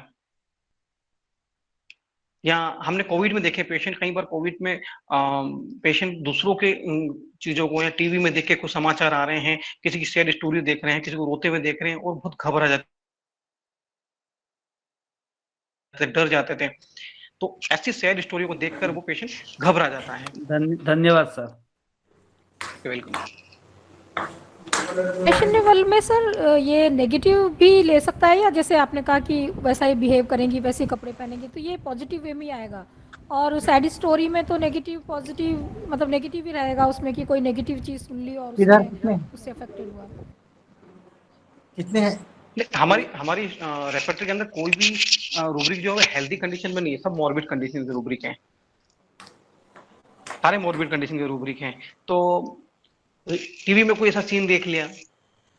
S1: या हमने कोविड में देखे पेशेंट, कई बार कोविड में पेशेंट दूसरों के चीजों को या टीवी में देख के कुछ समाचार आ रहे हैं, किसी की सैड स्टोरी देख रहे हैं, किसी को रोते हुए देख रहे हैं और बहुत घबरा जाते, डर जाते थे। तो ऐसी सैड स्टोरी को देखकर वो पेशेंट घबरा जाता है।
S6: धन्यवाद सर।
S1: वेलकम।
S4: फैशनेबल में सर ये नेगेटिव भी ले सकता है, या जैसे आपने कहा कि वैसा ही बिहेव करेंगी, वैसे ही कपड़े पहनेंगे, तो ये पॉजिटिव वे में आएगा। और सैड स्टोरी में तो नेगेटिव पॉजिटिव मतलब नेगेटिव ही रहेगा उसमें, कि कोई नेगेटिव चीज सुन ली और उससे अफेक्टेड हुआ।
S9: कितने हैं?
S1: हमारी रेपर्टरी के अंदर कोई भी रूब्रिक जो है हेल्दी कंडीशन में नहीं है, सब मॉर्बिड कंडीशन के रूब्रिक हैं, सारे मॉर्बिड कंडीशन के रूब्रिक हैं। तो टीवी में कोई ऐसा सीन देख लिया,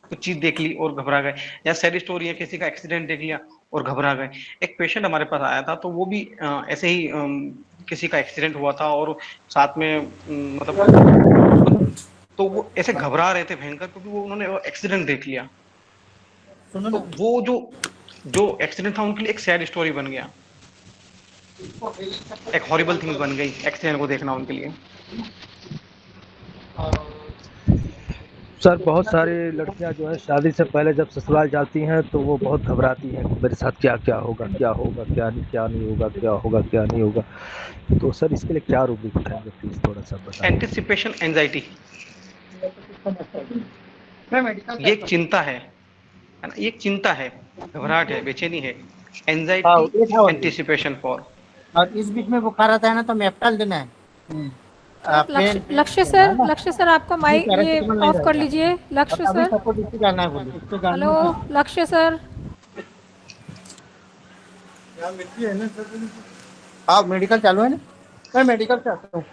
S1: कुछ चीज देख ली और घबरा गए, या सैड स्टोरी है किसी का एक्सीडेंट देख लिया और घबरा गए। एक पेशेंट हमारे पास आया था तो वो भी ऐसे ही किसी का एक्सीडेंट हुआ था और साथ में मतलब तो वो ऐसे घबरा रहे थे भयंकर, क्योंकि वो उन्होंने एक्सीडेंट देख लिया। तो वो जो एक्सीडेंट था उनके लिए एक सैड स्टोरी बन गया, एक हॉरिबल थिंग बन गई एक्सीडेंट को देखना उनके लिए।
S10: सर बहुत सारी लड़कियां जो है शादी से पहले जब ससुराल जाती हैं तो वो बहुत घबराती हैं कि मेरे साथ क्या क्या होगा, क्या होगा, क्या नहीं होगा, क्या होगा, क्या नहीं होगा। तो सर इसके लिए क्या रूब्रिक बताएंगे, प्लीज थोड़ा सा बताएं।
S1: एंटिसिपेशन एंजाइटी, ये एक चिंता है ना, ये एक चिंता है, घबराहट है, बेचैनी है। Anxiety, anticipation for.
S9: और इस बीच में बुखार आता है ना तो मेप्टाल देना है।
S4: लक्ष्य सर आपका माइक ये ऑफ कर लीजिए। लक्ष्य सर, हेलो लक्ष्य सर।
S9: हाँ मेडिकल चालू है ना, मैं मेडिकल से आता हूँ।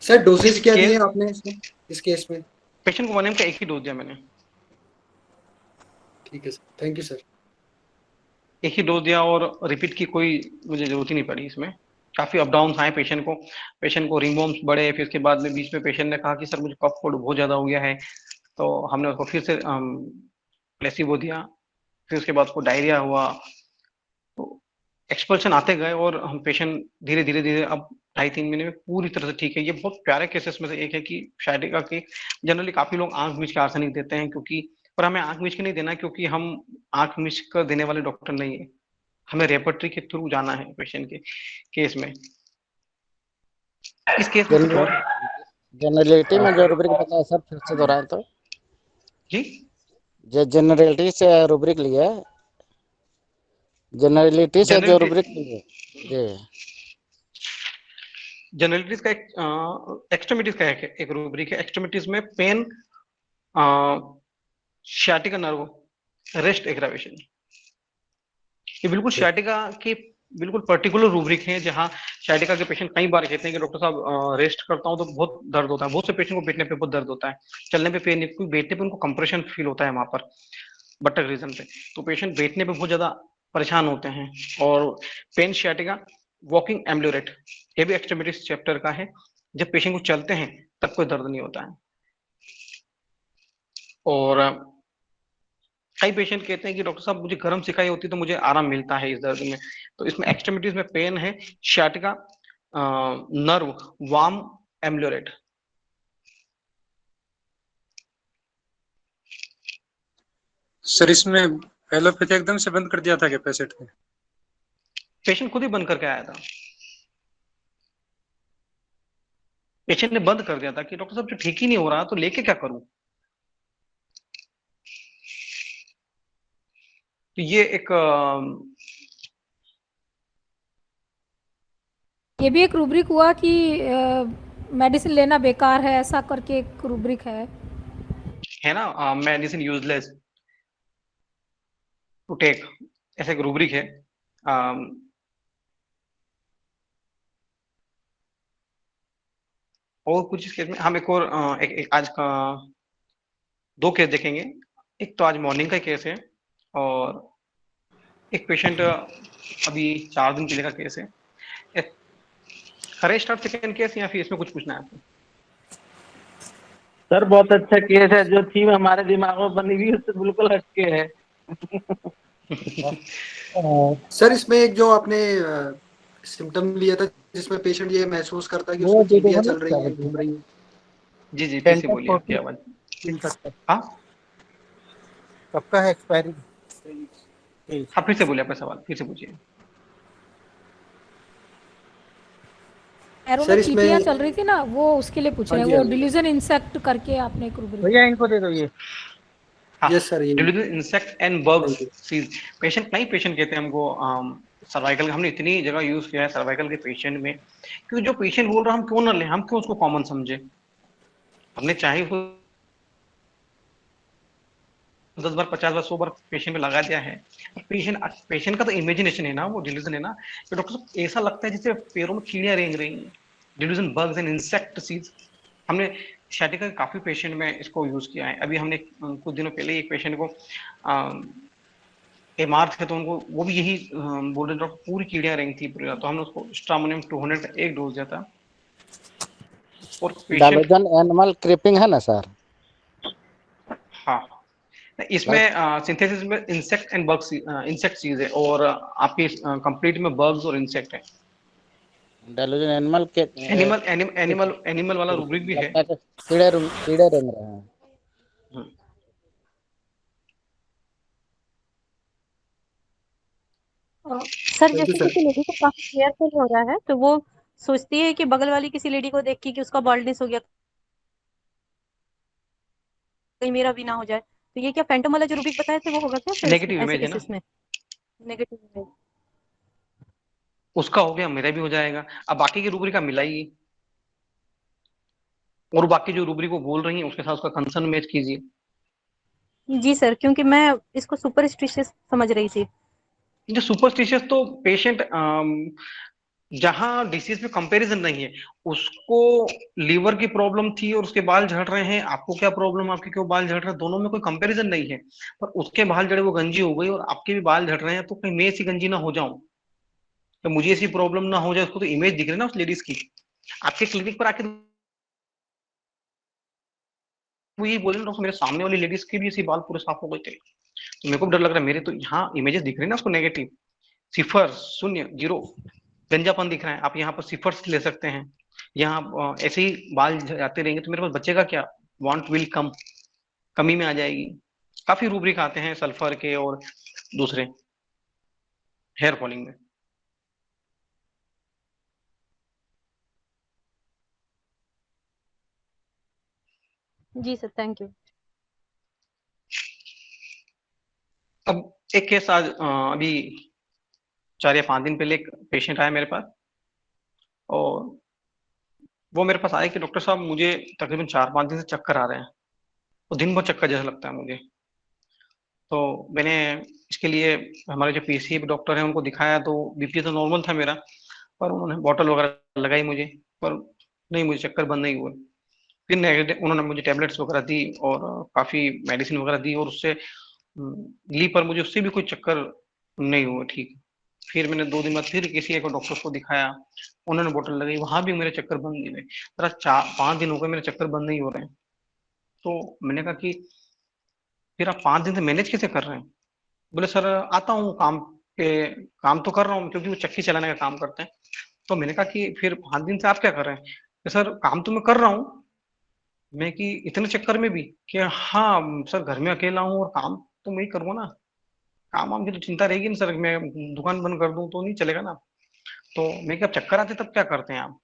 S11: सर डोसेज
S1: इस
S11: क्या
S1: केस
S11: दिए आपने इसमें, इस केस में?
S1: पेशेंट को 1 ml का एक ही डोज दिया मैंने,
S11: ठीक है सर, थैंक यू सर।
S1: एक ही डोज दिया और रिपीट की कोई मुझे जरूरत ही नहीं पड़ी इसमें। काफी अप डाउन आए पेशेंट को रिंगवॉर्म्स बढ़े, फिर उसके बाद में बीच में पेशेंट ने कहा कि सर मुझे कफ कोल्ड बहुत ज्यादा हो गया है, तो हमने उसको फिर से प्लेसिबो दिया, फिर उसके बाद उसको डायरिया हुआ, तो एक्सपल्शन आते गए और हम पेशेंट धीरे धीरे धीरे अब 2.5-3 महीने में पूरी तरह से ठीक है। ये बहुत प्यारे केसेस में से एक है कि शायद की जनरली काफी लोग आंख मीच के आर्सेनिक देते हैं, क्योंकि पर हमें आंख मीच के नहीं देना, क्योंकि हम आंख मीच कर देने वाले डॉक्टर नहीं है, हमें रेपर्टरी के थ्रू जाना है पेशेंट के केस में। इस केस में कुछ और
S9: जनरलिटी में जो रूब्रिक बताया सर, फिर से दोहराएं तो।
S1: जी,
S9: जो जनरलिटी से रूब्रिक लिए, जनरलिटी से जो रूब्रिक लिए जी,
S1: जनरलिटीज का एक्सट्रीमिटीज का एक रूब्रिक है। एक्सट्रीमिटीज में pain, sciatica nerve, rest aggravation, ये बिल्कुल sciatica के बिल्कुल पर्टिकुलर रूब्रिक है, जहां sciatica के पेशेंट कई बार कहते हैं कि डॉक्टर साहब रेस्ट करता हूं तो बहुत दर्द होता है। बहुत से पेशेंट को बैठने पे बहुत दर्द होता है, चलने पे पेन, क्योंकि बैठने पे उनको कंप्रेशन फील होता है वहां पर बटक रीजन पे, तो पेशेंट बैठने पे बहुत ज्यादा परेशान होते हैं। और पेन, sciatica, वॉकिंग एम्बुलेट, ये भी एक्सट्रीमिटीज चैप्टर का है। जब पेशेंट को चलते हैं तब कोई दर्द नहीं होता है। और कई पेशेंट कहते हैं कि डॉक्टर साहब मुझे गर्म सिकाई होती है तो मुझे आराम मिलता है इस दर्द में। तो इसमें एक्सट्रीमिटीज में पेन है, sciatica, नर्व, वार्म एम्बुलेट।
S5: सर इसमें एलोपैथी एकदम से बंद कर दिया था क्या पेशेंट ने?
S1: पेशेंट खुद ही बंद करके आया था, पेशेंट ने बंद कर दिया था कि डॉक्टर साहब जो ठीक ही नहीं हो रहा तो लेके क्या करूं। तो ये एक
S4: ये भी एक रूब्रिक हुआ कि मेडिसिन लेना बेकार है, ऐसा करके एक रूब्रिक है
S1: ना, मेडिसिन यूजलेस टू टेक, ऐसा एक रूब्रिक है। और कुछ इस केस में हम एक और एक आज का 2 केस देखेंगे। एक तो आज मॉर्निंग का केस है और एक पेशेंट अभी 4 दिन पहले का केस है। करें स्टार्ट सेकंड केस या फिर इसमें कुछ पूछना है आपको?
S12: सर बहुत अच्छा केस है, जो थीम हमारे दिमाग में बनी हुई उससे बिल्कुल हटके है।
S11: सर इसमें एक जो आपने सिम्टम लिया था जिसमें पेशेंट ये महसूस करता है कि उसको चींटियां चल रही हैं, घूम रही हैं।
S1: जी जी, फिर से बोलिए आपकी आवाज। हाँ
S9: कब का है एक्सपायरी?
S1: हाँ, फिर से बोलिए आपका सवाल, फिर से पूछिए।
S4: पैरों में चींटियां चल रही थी ना, वो उसके लिए पूछ रहे हैं। वो डिल्यूजन इंसेक्ट करके आपने एक रूब्रिक।
S9: भैया इनको दे दो ये।
S11: यस सर, ये
S1: delusion insect and bugs sees. Patient कई पेशेंट कहते हैं हमको सर्वाइकल, हमने इतनी जगह यूज किया है सर्वाइकल के पेशेंट में, क्योंकि जो पेशेंट बोल रहा हम क्यों ना लें, हम क्यों उसको कॉमन समझे। हमने चाहे उसको 10 बार 50 बार 100 बार पेशेंट पे लगा दिया है, पेशेंट का तो इमेजिनेशन है ना, वो डिल्यूजन है ना। तो डॉक्टर साहब ऐसा लगता है जैसे पैरों में कीड़ियां रेंग रही हैं। Delusion bugs and insect sees. हमने sciatica के काफी पेशेंट में इसको यूज किया है। अभी हमने कुछ दिनों पहले एक पेशेंट को एमआर थे, तो उनको वो भी यही बोल रहे डॉक्टर पूरी कीड़ियां रेंग थी पूरी, तो हमने उसको स्ट्रामोनियम 200 का एक डोज दिया था। और पेशेंट
S9: एनिमल क्रीपिंग है ना सर?
S1: हाँ, इसमें सिंथेसिस में इंसेक्ट एंड बग्स, इंसेक्ट चीज है और आपकी कंप्लीट में बग्स और इंसेक्ट है।
S9: डेलूजन एनिमल के
S1: एनिमल वाला रूब्रिक भी है।
S9: कीड़े रेंग रहे हैं।
S7: सर जैसे किसी लेडी को काफी हेयर फॉल हो रहा है तो वो सोचती है कि बगल वाली किसी लेडी को देख के कि उसका बाल्डनेस हो गया, कहीं मेरा भी ना हो जाए, तो ये क्या फैंटम वाला जो रूबिक बताए थे वो होगा क्या?
S1: नेगेटिव इमेज है ना,
S7: नेगेटिव इमेज
S1: उसका हो गया मेरा भी हो जाएगा। अब बाकी की रूब्रिक का मिलाइए और बाकी जो रूब्रिक को बोल रही है उसके साथ उसका कंसर्न मैच कीजिए।
S7: जी सर, क्योंकि मैं इसको सुपरस्टिशियस समझ रही थी।
S1: जो सुपरस्टिशियस तो पेशेंट जहां डिसीज में कंपैरिजन नहीं है, उसको लीवर की प्रॉब्लम थी और उसके बाल झड़ रहे हैं, आपको क्या प्रॉब्लम, आपके क्यों बाल झड़ रहे हैं, दोनों में कोई कंपैरिजन नहीं है। पर उसके बाल झड़े वो गंजी हो गई और आपके भी बाल झड़ रहे हैं, तो कहीं मैं ऐसी गंजी ना हो जाऊं, तो मुझे ऐसी प्रॉब्लम ना हो जाए। उसको तो इमेज दिख रही है ना उस लेडीज की, आपके क्लिनिक पर आके वो यही बोले डॉक्टर मेरे सामने वाली लेडीज के भी ऐसे बाल पूरे साफ हो गए थे। तो मेरे को भी डर लग रहा है, मेरे तो यहाँ इमेजेस दिख रही है ना उसको नेगेटिव, सिफर, शून्य, जीरो, गंजापन दिख रहा है। आप यहाँ पर सिफर्स ले सकते हैं। यहाँ ऐसे ही बाल जाते रहेंगे तो मेरे पास बचेगा क्या, वांट विल कम, कमी में आ जाएगी। काफी रूब्रिक आते हैं सल्फर के और दूसरे हेयर फॉलिंग में।
S7: जी सर, थैंक यू।
S1: अब एक केस आज अभी 4 या 5 दिन पहले एक पेशेंट आया मेरे पास, और वो मेरे पास आया कि डॉक्टर साहब मुझे तकरीबन 4-5 दिन से चक्कर आ रहे हैं, और दिन भर चक्कर जैसा लगता है मुझे। तो मैंने इसके लिए हमारे जो पीसी डॉक्टर हैं उनको दिखाया, तो बीपी तो नॉर्मल था मेरा, पर उन्होंने बॉटल वगैरह लगाई मुझे, पर नहीं, मुझे चक्कर बंद नहीं हुए। फिर नेगेटिव उन्होंने मुझे टैबलेट्स वगैरह दी और काफी मेडिसिन वगैरह दी, और उससे ली, पर मुझे उससे भी कोई चक्कर नहीं हुआ ठीक। फिर मैंने 2 दिन बाद फिर किसी एक डॉक्टर को दिखाया, उन्होंने बोतल लगाई, वहां भी मेरे चक्कर बंद नहीं हुए। मेरा 4-5 दिन हो गए मेरे चक्कर बंद नहीं हो रहे हैं। तो मैंने कहा कि फिर आप 5 दिन से मैनेज कैसे कर रहे हैं? बोले सर आता हूँ काम पे, काम तो कर रहा हूँ, क्योंकि वो चक्की चलाने का काम करते हैं। तो मैंने कहा कि फिर 5 दिन से आप क्या कर रहे हैं? कि सर काम तो मैं कर रहा हूँ, मैं कि इतने चक्कर में भी, कि हाँ सर घर में अकेला हूँ और काम तो मैं ही करूँगा ना, काम वाम की तो चिंता रहेगी ना सर, मैं दुकान बंद कर दूं तो नहीं चलेगा ना। तो मैं क्या चक्कर आते तब क्या करते हैं आप?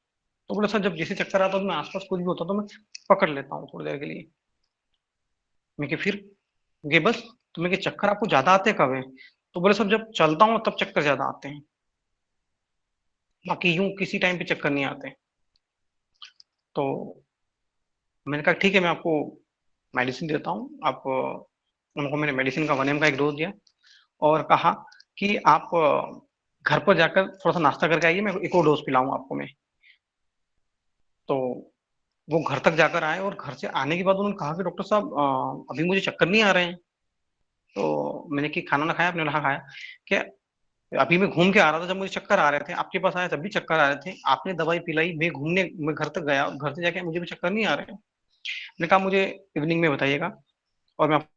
S1: तो बोले सर जब जैसे चक्कर आता तो मैं आसपास कुछ भी होता तो मैं पकड़ लेता हूँ थोड़ी देर के लिए। मैं कि फिर ये बस, तो मैं कि चक्कर आपको ज्यादा आते कब है? तो बोले सर जब चलता हूँ तब चक्कर ज्यादा आते हैं, बाकी यूं किसी टाइम पे चक्कर नहीं आते। तो मैंने कहा ठीक है, मैं आपको मेडिसिन देता हूँ। आप उनको मैंने मेडिसिन का 1 mg का एक डोज दिया, और कहा कि आप घर पर जाकर थोड़ा सा नाश्ता करके आइए, मैं एक और डोज पिलाऊंगा आपको मैं। तो वो घर तक जाकर आए, और घर से आने के बाद उन्होंने कहा कि डॉक्टर साहब अभी मुझे चक्कर नहीं आ रहे हैं। तो मैंने कि खाना ना खाया? आपने कहा खाया। क्या? अभी मैं घूम के आ रहा था जब मुझे चक्कर आ रहे थे, आपके पास आया तब भी चक्कर आ रहे थे, आपने दवाई पिलाई, मैं घर तक गया, घर से जाके मुझे भी चक्कर नहीं आ रहे हैं। मैंने कहा मुझे इवनिंग में बताइएगा, और मैं आपको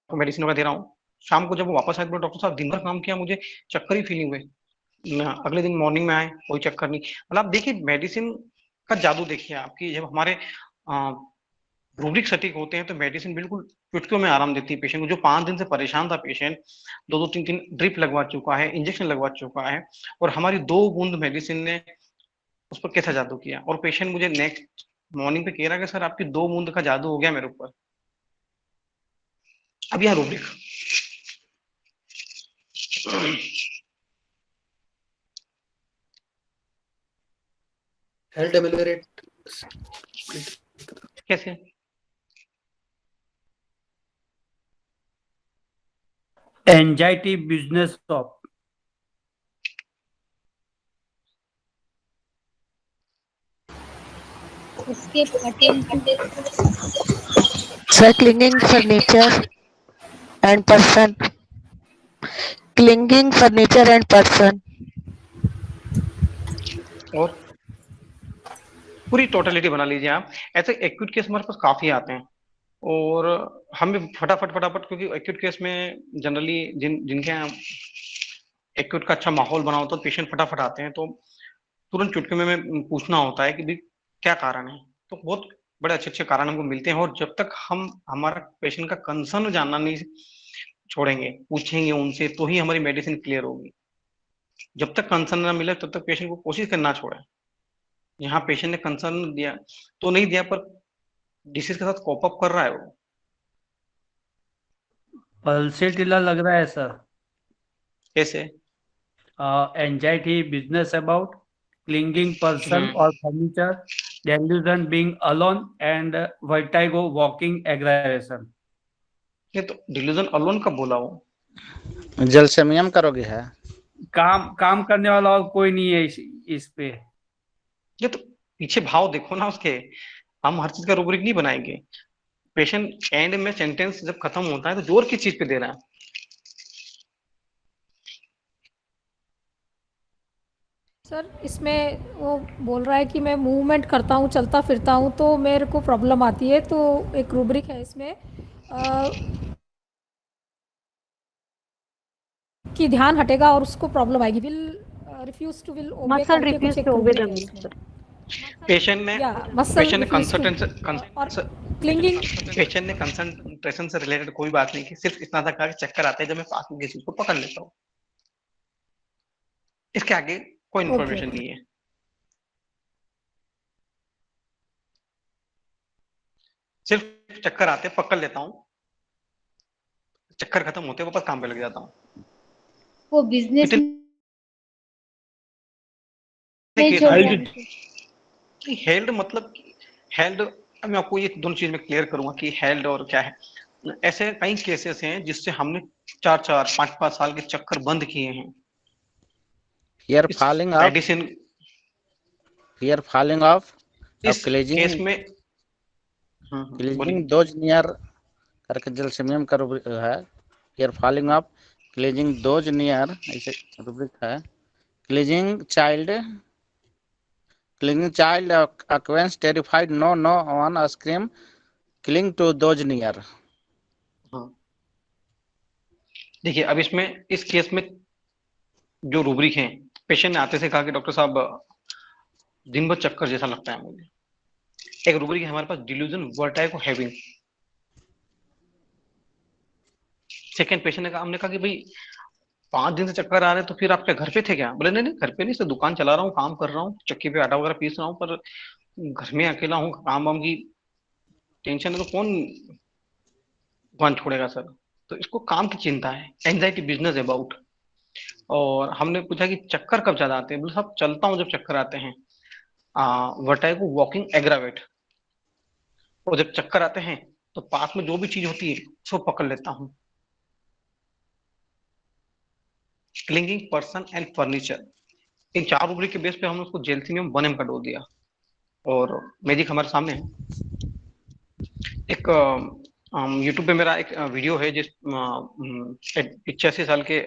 S1: मेडिसिन वगैरह दे रहा हूँ। शाम को जब वो वापस आए तो डॉक्टर साहब दिन भर काम किया, मुझे चक्कर ही फील नहीं हुए। अगले दिन मॉर्निंग में आए, कोई चक्कर नहीं। मतलब आप देखिए मेडिसिन का जादू देखिए आपकी, जब हमारे रूब्रिक सटीक होते हैं तो मेडिसिन बिल्कुल चुटकियों में आराम देती है पेशेंट को। जो 5 दिन से परेशान था पेशेंट, 2-3 ड्रिप लगवा चुका है, इंजेक्शन लगवा चुका है, और हमारी 2 बूंद मेडिसिन ने उस पर कैसा जादू किया। और पेशेंट मुझे नेक्स्ट मॉर्निंग पे कह रहा है कि सर आपकी 2 बूंद का जादू हो गया मेरे ऊपर। अब यहाँ रूब्रिक
S11: हेल्थ एमेलियोरेट
S1: कैसे?
S6: एंजाइटी बिजनेस ऑफ
S13: उसके
S14: Sir, clinging furniture and person. Clinging furniture and person.
S1: और पूरी टोटलिटी बना लीजिए आप। ऐसे एक्यूट केस हमारे पास काफी आते हैं, और हमें फटाफट फटाफट, क्योंकि एक्यूट केस में जनरली जिनके यहाँ एक्यूट का अच्छा माहौल बना होता है, पेशेंट फटाफट आते हैं, तो तुरंत चुटकी में पूछना होता है कि भाई क्या कारण है। तो बहुत बड़े अच्छे अच्छे कारण हमको मिलते हैं, और जब तक हम हमारा पेशेंट का कंसर्न जानना नहीं छोड़ेंगे, पूछेंगे उनसे, तो ही हमारी मेडिसिन क्लियर होगी। जब तक कंसर्न ना मिले तब तक पेशेंट को कोशिश करना छोड़े। यहाँ पेशेंट ने कंसर्न दिया तो नहीं दिया, पर डिसीज के साथ कोप अप कर रहा है वो।
S6: पल्सेटिला लग रहा है सर।
S1: कैसे?
S6: Anxiety business about clinging person और furniture delusion being alone, and vertigo walking aggravation.
S1: ये तो डिल्यूजन अलोन कब बोला वो?
S9: जल संयम करोगे है?
S6: काम करने वाला और कोई नहीं है इस पे।
S1: ये तो पीछे भाव देखो ना उसके, हम हर चीज का रूब्रिक नहीं बनाएंगे। पेशेंट एंड में सेंटेंस जब खत्म होता है तो जोर किस चीज पे दे रहा है?
S4: सर इसमें वो बोल रहा है कि मैं मूवमेंट करता हूँ, चलता फिरता हूँ तो मेरे को प्रॉब्लम आती है, तो एक रूब्रिक है इसमें कि ध्यान हटेगा और उसको प्रॉब्लम आएगी। Will refuse to will obey
S7: muscle refuse to obey the
S1: patient ने
S4: क्लिंगिंग
S1: पेशेंट ने कंसंट्रेशन से रिलेटेड कोई बात नहीं की, सिर्फ इतना था कि चक्कर आते हैं जब मैं पास में किसी को पकड़ लेता हूँ। इसके आगे कोई इंफॉर्मेशन नहीं है। सिर्फ चक्कर आते पकड़ लेता हूँ, चक्कर खत्म होते वापस काम पे लग जाता हूँ।
S13: वो बिजनेस
S1: हेल्ड मतलब हेल्ड, मैं आपको ये दोनों चीज में क्लियर करूंगा कि हेल्ड और क्या है। ऐसे कई केसेस हैं जिससे हमने 4-4, 5-5 साल के चक्कर बंद किए हैं।
S9: Fear falling off.
S1: Medicine
S9: Fear falling off.
S1: इस केस में
S9: क्लीजिंग दोज नियर करके जल संयम का रूब्रिक है। Fear falling off, cleansing those near ऐसे रूब्रिक है। Cleansing child acquaintance terrified no one scream cling to those near।
S1: देखिए अब इसमें इस केस में जो रूब्रिक है, पेशेंट ने आते से कहा कि डॉक्टर साहब दिन भर चक्कर जैसा लगता है मुझे। एक रूब्रिक है हमारे पास delusion vertigo having. Second patient ने कहा, हमने कहा कि भाई 5 दिन से चक्कर आ रहे हैं तो फिर आप क्या घर पे थे क्या? बोले नहीं घर पे नहीं, सिर्फ दुकान चला रहा हूँ, काम कर रहा हूँ, चक्की पे आटा वगैरह पीस रहा हूँ, पर घर में अकेला हूँ, काम वाम की टेंशन है तो कौन दुकान छोड़ेगा सर। तो इसको काम की चिंता है, एंजाइटी बिजनेस अबाउट। और हमने पूछा कि चक्कर कब ज्यादा आते हैं? बोले साहब चलता हूँ जब चक्कर आते हैं। वर्टाइगो वॉकिंग एग्रावेट, और जब चक्कर आते हैं तो पास में जो भी चीज होती है उसको पकड़ लेता हूँ। Clinging person and furniture, in 4 rubric के बेस पे हमने उसको जेलसिनियम 1M का डोज दिया। और मैजिक हमारे सामने है। एक यूट्यूब पे मेरा एक वीडियो है जिस 85 साल के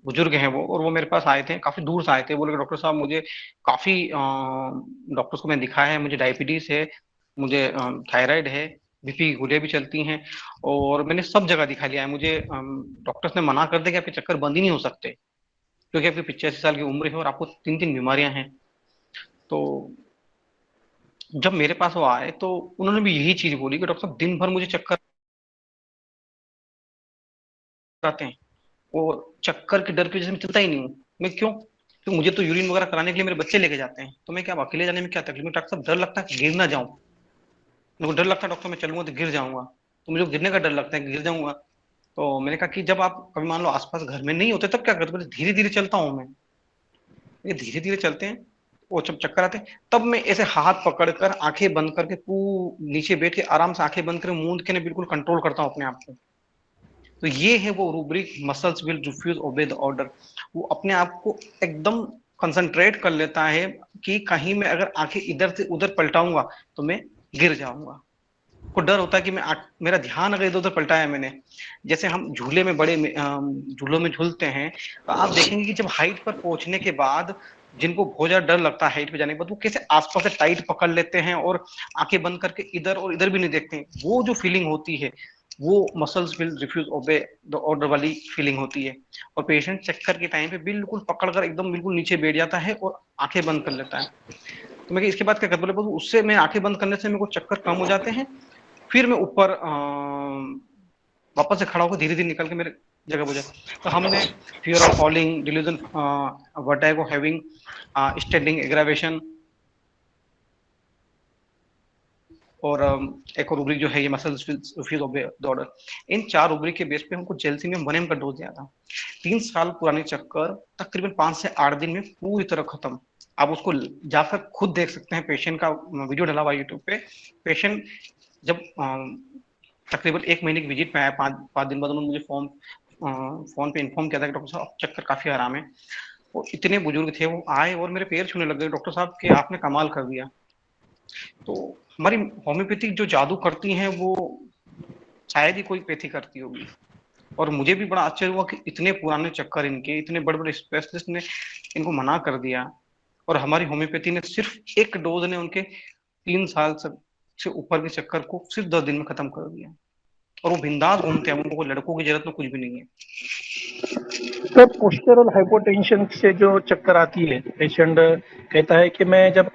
S1: बुजुर्ग हैं वो, और वो मेरे पास आए थे, काफी दूर से आए थे। बोले डॉक्टर साहब मुझे काफी डॉक्टर्स को मैं दिखाया है, मुझे डायबिटीज है, मुझे थायराइड है, बीपी की गोलियां भी चलती हैं, और मैंने सब जगह दिखा लिया है। मुझे डॉक्टर्स ने मना कर दिया कि आपके चक्कर बंद ही नहीं हो सकते क्योंकि आपकी 85 साल की उम्र है और आपको 3 बीमारियां हैं। तो जब मेरे पास वो आए तो उन्होंने भी यही चीज बोली कि डॉक्टर साहब दिन भर मुझे चक्कर आते हैं और चक्कर के डर की वजह से मैं चलता ही नहीं हूँ। मैं क्यों? तो मुझे तो यूरिन वगैरह कराने के लिए मेरे बच्चे लेके जाते हैं, तो मैं क्या अकेले जाने में क्या तकलीफ है? डॉक्टर साहब डर लगता है कि गिर ना जाऊं, मेरे को डर लगता है डॉक्टर मैं चलूंगा तो गिर जाऊंगा, तो मुझे गिरने का डर लगता है कि गिर जाऊंगा। तो मैंने कहा कि जब आप कभी मान लो आसपास घर में नहीं होते तब क्या करते? धीरे धीरे चलता हूँ मैं। ये धीरे धीरे चलते हैं, वो जब चक्कर आते हैं तब मैं ऐसे हाथ पकड़कर आंखें बंद करके नीचे बैठ के आराम से आंखें बंद कर मूंद के बिल्कुल कंट्रोल करता हूँ अपने आप को। तो ये है वो rubric, muscles will refuse obey the order. वो अपने आप को एकदम कंसंट्रेट कर लेता है कि कहीं मैं अगर आंखें इधर से उधर पलटाऊंगा तो मैं गिर जाऊंगा। को डर होता है कि मेरा ध्यान अगर इधर उधर पलटाया मैंने, जैसे हम झूले में बड़े झूलों में झूलते हैं तो आप देखेंगे कि जब हाइट पर पहुंचने के बाद जिनको बहुत ज्यादा डर लगता है हाइट पे जाने के बाद, वो कैसे आसपास से टाइट पकड़ लेते हैं और आंखें बंद करके इधर और इधर भी नहीं देखते हैं। वो जो फीलिंग होती है वो muscles will refuse obey the order वाली फीलिंग होती है। और पेशेंट चक्कर के टाइम पे बिल्कुल पकड़कर एकदम बिल्कुल नीचे बैठ जाता है और आंखें बंद कर लेता है। तो मैं इसके बाद क्या करता हूँ, उससे मैं आंखें बंद करने से मेरे को चक्कर कम हो जाते हैं, फिर मैं ऊपर वापस से खड़ा होकर धीरे धीरे निकल के मेरे जगह हो जाए। तो हमने fear of falling, delusion, vertigo having, standing aggravation और एक और रूब्रिक जो है ये muscles will refuse obey the order. इन 4 रूब्रिक के बेस पे हमको जेलसिनियम 1M का डोज दिया था। 3 साल पुराने चक्कर तकरीबन 5 से 8 दिन में पूरी तरह खत्म। आप उसको जाकर खुद देख सकते हैं, पेशेंट का वीडियो डला हुआ यूट्यूब पे। पेशेंट जब तकरीबन 1 महीने की विजिट पे आया, 5 दिन बाद उन्होंने मुझे फोन पे इन्फॉर्म किया था कि डॉक्टर साहब चक्कर काफी आराम है। वो इतने बुजुर्ग थे, वो आए और मेरे पैर छूने लग गए, डॉक्टर साहब कि आपने कमाल कर दिया। तो हमारी होम्योपैथिक जो जादू करती हैं वो शायद ही कोई पैथी करती होगी। और मुझे भी बड़ा आश्चर्य हुआ कि इतने पुराने चक्कर इनके, इतने बड़े बड़े स्पेशलिस्ट ने इनको मना कर दिया, और हमारी होम्योपैथी ने सिर्फ एक डोज ने उनके 3 साल से ऊपर के चक्कर को सिर्फ 10 दिन में खत्म कर दिया, और वो बिंदास घूमते हैं, उनको लड़कों की जरूरत में कुछ भी नहीं है।
S10: तो पोस्चरल हाइपोटेंशन से जो चक्कर आती है, पेशेंट कहता है कि मैं जब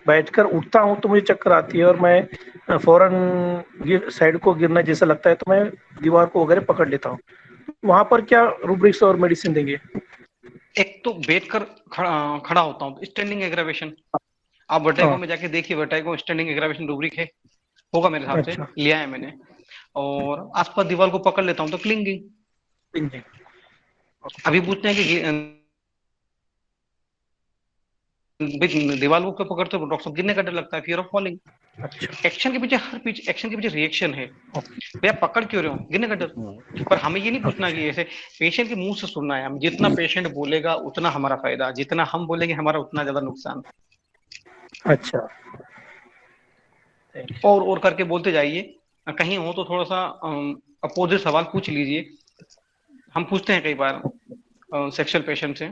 S10: बैठकर उठता हूँ तो मुझे चक्कर आती है और मैं फौरन साइड को गिरना जैसा लगता है तो मैं दीवार को वगैरह पकड़ लेता हूँ। वहां पर क्या रूब्रिक्स और मेडिसिन देंगे?
S1: एक तो बैठकर खड़ा होता हूँ, स्टैंडिंग एग्रावेशन। आप वर्टाइगो में जाके देखिए, वर्टाइगो स्टैंडिंग एग्रावेशन रूब्रिक है, होगा मेरे हिसाब से, लिया है मैंने। और आसपास दीवार को पकड़ लेता हूँ तो क्लिंगिंग। अभी पूछते हैं कि दीवार को क्यों पकड़ते हो, डॉक्टर साहब गिरने का डर लगता है, फियर ऑफ फॉलिंग। एक्शन के पीछे एक्शन के पीछे रिएक्शन है, भैया पकड़ क्यों रहे हो, गिरने का डर। पर हमें ये नहीं पूछना कि ऐसे पेशेंट के मुंह से सुनना है, हम जितना पेशेंट बोलेगा उतना हमारा फायदा, जितना हम बोलेंगे हमारा उतना ज्यादा नुकसान।
S10: अच्छा,
S1: और करके बोलते जाइए, कहीं हो तो थोड़ा सा अपोजिट सवाल पूछ लीजिए। हम पूछते हैं कई बार सेक्सुअल पेशेंट से,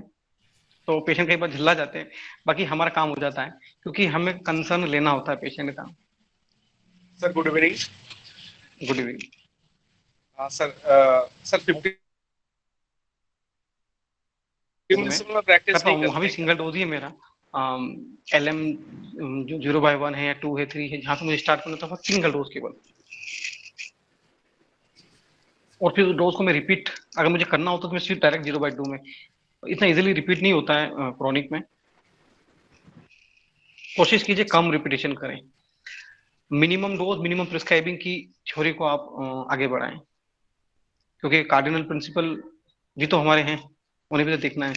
S1: तो पेशेंट कई बार झल्ला जाते हैं, बाकी हमारा काम हो जाता है, क्योंकि हमें कंसर्न लेना होता है पेशेंट का।
S15: Sir good evening.
S1: Good evening.
S15: Sir 50 practice नहीं
S1: करता हूँ, सिंगल डोज ही है मेरा। LM जो 0/1 है या 2 है 3 है, जहाँ से मुझे स्टार्ट करना था सिंगल डोज केवल। और फिर डोज को मैं रिपीट अगर मुझे करना होता तो मैं सिर्फ डायरेक्ट 0/2 में, इतना इजीली रिपीट नहीं होता है क्रोनिक में। कोशिश कीजिए कम रिपीटेशन करें, मिनिमम डोज मिनिमम प्रिस्क्राइबिंग की थ्योरी को आप आगे बढ़ाएं, क्योंकि कार्डिनल प्रिंसिपल भी तो हमारे हैं, उन्हें भी तो देखना है।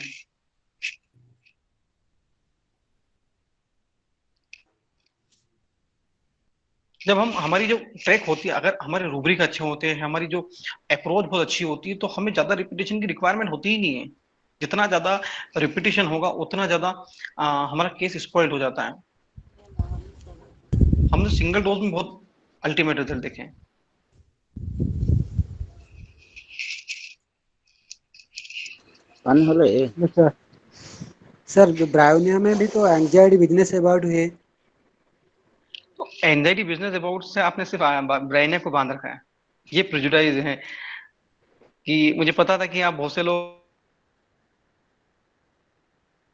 S1: जब हमारी जो ट्रैक होती है, अगर हमारे रूब्रिक अच्छे होते हैं, हमारी जो अप्रोच बहुत अच्छी होती है, तो हमें ज्यादा रिपीटेशन की रिक्वायरमेंट होती ही नहीं है। जितना ज्यादा रिपीटेशन होगा उतना ज्यादा हमारा केस स्पॉइल्ड हो जाता है। हमने सिंगल डोज में बहुत अल्टीमेट रिजल्ट देखे हैं।
S16: सर जो ब्रायोनिया में भी तो एंजाइटी बिजनेस अबाउट है,
S1: तो एंजाइटी बिजनेस अबाउट से आपने सिर्फ ब्रायोनिया को बांध रखा है, ये प्रेजुडाइज है कि मुझे पता था कि आप बहुत से लोग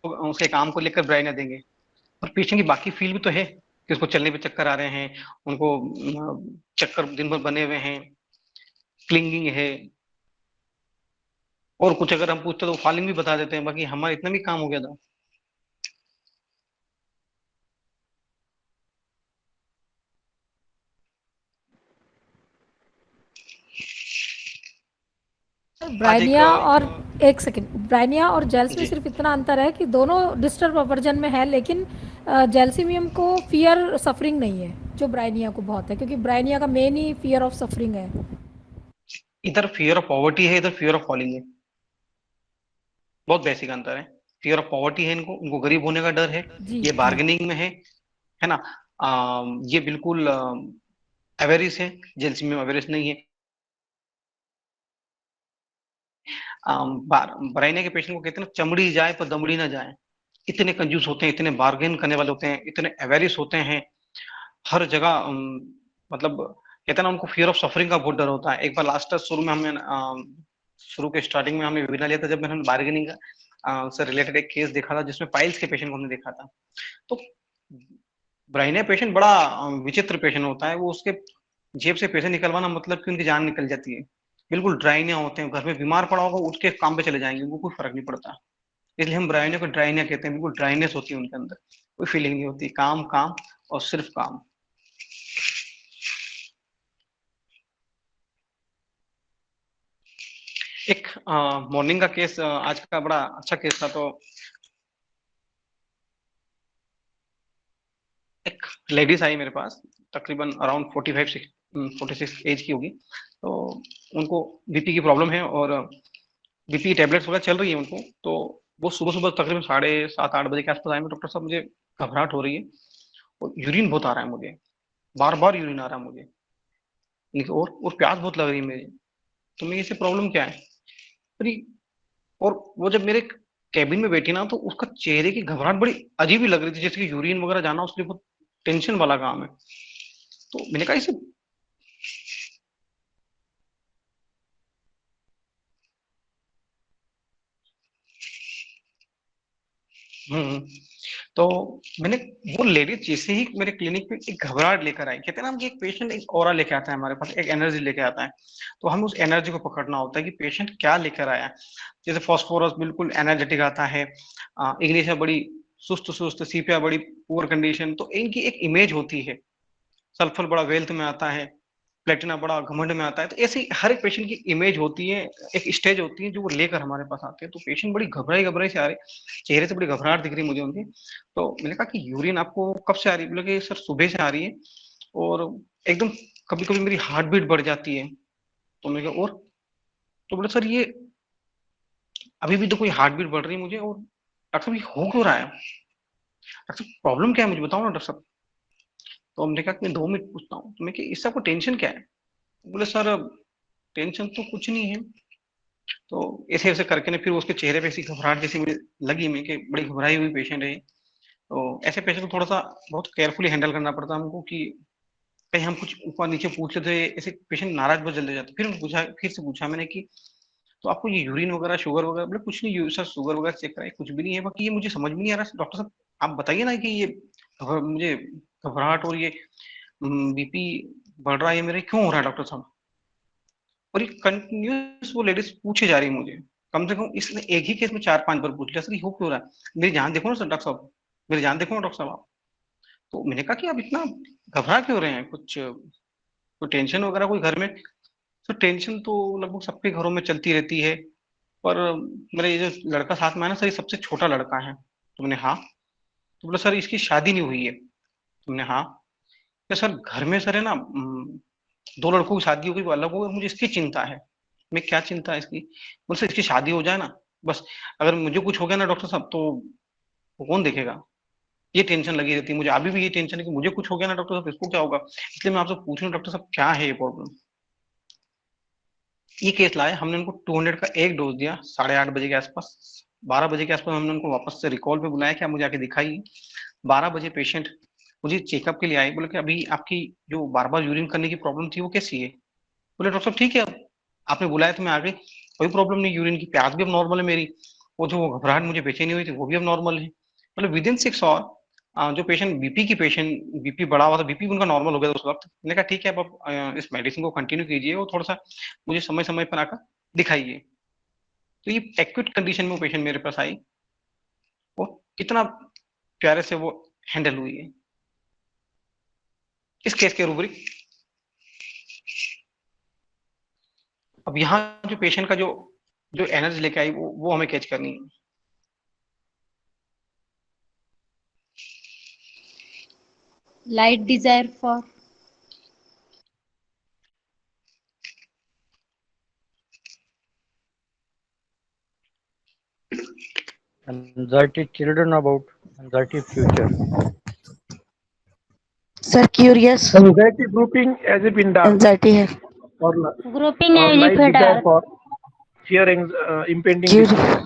S1: उसके काम को लेकर ब्रायोनिया देंगे, पर पेशेंट की बाकी फील भी तो है कि उसको चलने पे चक्कर आ रहे हैं, उनको चक्कर दिन भर बने हुए हैं, क्लिंगिंग है, और कुछ अगर हम पूछते तो फॉलिंग भी बता देते हैं, बाकी हमारा इतना भी काम हो गया था।
S4: ब्रायनिया और एक सेकंड, ब्रायनिया और जेल्स में सिर्फ इतना अंतर है कि दोनों डिस्टर्ब वर्जन में है, लेकिन जेल्सिमियम को फियर सफरिंग नहीं है जो ब्रायनिया को बहुत है, क्योंकि ब्रायनिया का main he fear of suffering है।
S1: इधर फियर ऑफ पॉवर्टी है, इधर फियर ऑफ फॉलिंग है, बहुत बेसिक अंतर है। फियर ऑफ पॉवर्टी है उनको गरीब होने का डर है, ये बार्गेनिंग में है ना। ये बिल्कुल एवेरिस है, जेल्सिमियम एवेरिस नहीं है। ब्रायनिया के पेशेंट को कहते हैं ना, चमड़ी जाए पर दमड़ी ना जाए, इतने कंजूस होते हैं, इतने बार्गेन करने वाले होते हैं, इतने एवेरिस होते हैं हर जगह। मतलब कहते हैं ना, उनको फियर ऑफ सफरिंग का बहुत डर होता है। एक बार लास्ट शुरू में हमने शुरू के स्टार्टिंग में हमने वेबिनार लिया था, जब मैंने बार्गेनिंग से रिलेटेड एक केस देखा था जिसमें पाइल्स के पेशेंट को हमने देखा था। तो ब्रायनिया पेशेंट बड़ा विचित्र पेशेंट होता है, वो उसके जेब से पैसे निकलवाना मतलब कि उनकी जान निकल जाती है। बिल्कुल ड्राइनिया होते हैं, घर में बीमार पड़ा होगा उठ के काम पे चले जाएंगे, उनको कोई फर्क नहीं पड़ता। इसलिए हम ब्रायनिया को ड्राइनिया कहते हैं, बिल्कुल ड्राइनेस होती है उनके अंदर, कोई फीलिंग नहीं होती, काम काम और सिर्फ काम। एक मॉर्निंग का केस आज का बड़ा अच्छा केस था। तो लेडीज आई मेरे पास, तकरीबन अराउंड 46 एज की होगी। तो उनको बीपी की प्रॉब्लम है और बीपी की टेबलेट्स वगैरह चल रही है उनको। तो वो सुबह सुबह तकरीबन 7:30-8 बजे के आसपास आए, डॉक्टर साहब मुझे घबराहट हो रही है और यूरिन बहुत आ रहा है मुझे, बार बार यूरिन आ रहा है मुझे, और प्यास बहुत लग रही है मुझे। तो मैं इसे प्रॉब्लम क्या है अरे। और वो जब मेरे कैबिन में बैठी ना, तो उसका चेहरे की घबराहट बड़ी अजीब ही लग रही थी, जैसे कि यूरिन वगैरह जाना उसके लिए बहुत टेंशन वाला काम है। तो मैंने कहा इसे तो मैंने, वो लेडीज जैसे ही मेरे क्लिनिक पे एक घबराहट लेकर आई, कहते हैं ना कि एक पेशेंट एक ऑरा लेके आता है हमारे पास, एक एनर्जी लेके आता है, तो हमें उस एनर्जी को पकड़ना होता है कि पेशेंट क्या लेकर आया है। जैसे फास्फोरस बिल्कुल एनर्जेटिक आता है, इग्निशिया बड़ी सुस्त सुस्त, सीपिया बड़ी पुअर कंडीशन, तो इनकी एक इमेज होती है। सल्फर बड़ा वेल्थ में आता है, प्लेटिना बड़ा घमंड में आता है। तो ऐसे ही हर एक पेशेंट की इमेज होती है, एक स्टेज होती है जो वो लेकर हमारे पास आते हैं। तो पेशेंट बड़ी घबराई घबराई से आ रहे, चेहरे से बड़ी घबराहट दिख रही मुझे उनकी। तो मैंने कहा कि यूरिन आपको कब से आ रही है? बोले कि सर सुबह से आ रही है, और एकदम कभी कभी मेरी हार्ट बीट बढ़ जाती है। तो मैंने कहा और? तो बोले सर ये अभी भी तो कोई हार्ट बीट बढ़ रही है मुझे, और डॉक्टर साहब ये हो क्यों रहा है? डॉक्टर साहब प्रॉब्लम क्या है मुझे बताओ ना डॉक्टर साहब। तो हमने कहा कि मैं 2 मिनट पूछता हूँ। तो मैं कि इससे आपको टेंशन क्या है? बोले सर टेंशन तो कुछ नहीं है। तो ऐसे ऐसे करके ना फिर उसके चेहरे पे ऐसी घबराहट जैसी मुझे लगी, मैं कि बड़ी घबराई हुई पेशेंट है। तो ऐसे पेशेंट को थोड़ा सा बहुत केयरफुली हैंडल करना पड़ता है हमको, कि कहीं हम कुछ ऊपर नीचे पूछ लेते, ऐसे पेशेंट नाराज बहुत जल्दी हो जाते। फिर से पूछा मैंने कि तो आपको ये यूरिन वगैरह शुगर वगैरह? बोले कुछ नहीं सर, शुगर वगैरह चेक कराई, कुछ भी नहीं है, बाकी ये मुझे समझ में नहीं आ रहा डॉक्टर साहब, आप बताइए ना कि ये मुझे घबराहट और ये बीपी बढ़ रहा है मेरे, क्यों हो रहा है डॉक्टर साहब? और ये कंटिन्यूस वो लेडीज पूछे जा रही है मुझे, कम से कम इसने एक ही केस में 4-5 बार पूछ लिया, सर ये हो क्यों रहा है? मेरी जान देखो ना सर डॉक्टर साहब, मेरी जान देखो ना डॉक्टर साहब आप। तो मैंने कहा कि आप इतना घबरा क्यों रहे हैं? कुछ कोई टेंशन वगैरह कोई घर में? तो टेंशन तो लगभग सबके घरों में चलती रहती है, पर मेरा ये जो लड़का साथ में है ना सर, ये सबसे छोटा लड़का है। तो मैंने हाँ। तो बोला सर इसकी शादी नहीं हुई है। तुमने हाँ। तो सर घर में सर है ना 2 लड़कों की शादी हो गई, वो अलग हो गए, मुझे इसकी चिंता है। मैं क्या चिंता है इसकी? बोले सर इसकी शादी हो जाए ना बस, अगर मुझे कुछ हो गया ना डॉक्टर साहब, तो वो कौन देखेगा? ये टेंशन लगी रहती है मुझे, अभी भी ये टेंशन है कि मुझे कुछ हो गया ना डॉक्टर साहब, इसको क्या होगा? इसलिए मैं आपसे पूछ रहा हूँ डॉक्टर साहब क्या है ये प्रॉब्लम। ये केस लाए हमने, उनको 200 का एक डोज दिया 8:30 बजे के आसपास। 12 बजे के आसपास हमने उनको वापस से रिकॉल पे बुलाया कि आप मुझे आके दिखाइए। 12 बजे पेशेंट मुझे चेकअप के लिए आए, बोले कि अभी आपकी जो बार बार यूरिन करने की प्रॉब्लम थी वो कैसी है? बोले डॉक्टर साहब ठीक है, आपने बुलाया तो मैं आ गई, कोई प्रॉब्लम नहीं, यूरिन की प्यास भी अब नॉर्मल है मेरी, वो जो घबराहट मुझे बेचैनी हुई थी वो भी अब नॉर्मल है। मतलब विद इन 6 आवर जो पेशेंट बीपी बढ़ा हुआ था, बीपी उनका नॉर्मल हो गया था उस वक्त। मैंने कहा ठीक है, अब आप इस मेडिसिन को कंटिन्यू कीजिए और थोड़ा सा मुझे समय समय पर आकर दिखाइए। तो ये एक्यूट कंडीशन में वो पेशेंट मेरे पास आई, वो कितना प्यारे से वो हैंडल हुई है इस केस के रूबरिक। अब यहाँ जो पेशेंट का जो जो एनर्जी लेके आई वो हमें कैच करनी है।
S13: Light desire for
S2: anxiety children about anxiety future.
S14: Sir, curious.
S10: Anxiety grouping as if in dark
S14: Anxiety है.
S10: or
S13: grouping
S10: or light desire
S13: एलिफेडार
S10: for fearing impending
S14: Curious.
S10: disease.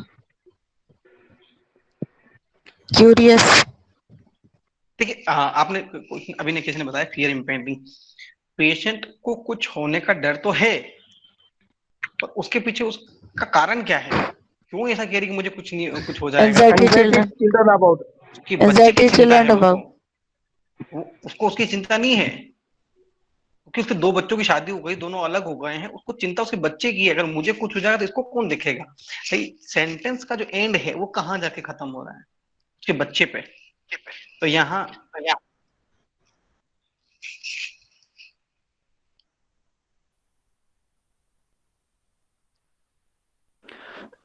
S14: Curious.
S1: देखिए आपने अभी ने किसी ने बताया फियर इम्पेंडिंग, पेशेंट को कुछ होने का डर तो है, पर उसके पीछे उसका कारण क्या है? क्यों ऐसा कह रही कि मुझे कुछ नहीं, कुछ हो जाएगा?
S14: Anxiety children.
S10: Children about
S1: उसकी बच्चे की
S14: Anxiety
S1: चिंता
S14: children
S1: है
S14: about.
S1: उसको उसकी चिंता नहीं है, क्योंकि उसके 2 बच्चों की शादी हो गई, दोनों अलग हो गए हैं, उसको चिंता उसके बच्चे की है। अगर मुझे कुछ हो जाएगा तो इसको कौन देखेगा? सही सेंटेंस का जो एंड है वो कहाँ जाके खत्म हो रहा है? उसके बच्चे पे। तो यहाँ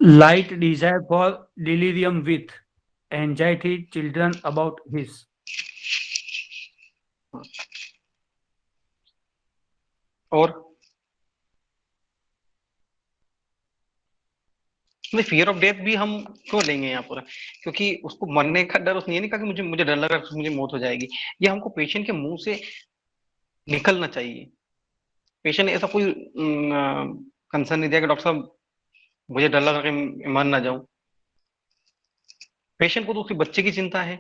S6: Light desire for delirium with anxiety children about his.
S1: और नहीं, फियर ऑफ डेथ भी हम क्यों लेंगे यहाँ पर, क्योंकि उसको मरने का डर, उसने ये नहीं कहा कि मुझे मुझे डर लग रहा है मुझे मौत हो जाएगी। ये हमको पेशेंट के मुंह से निकलना चाहिए। पेशेंट ने ऐसा कोई कंसर्न नहीं दिया कि डॉक्टर साहब मुझे डर लग रहा है कि मर ना जाऊं। पेशेंट को तो उसके बच्चे की चिंता है,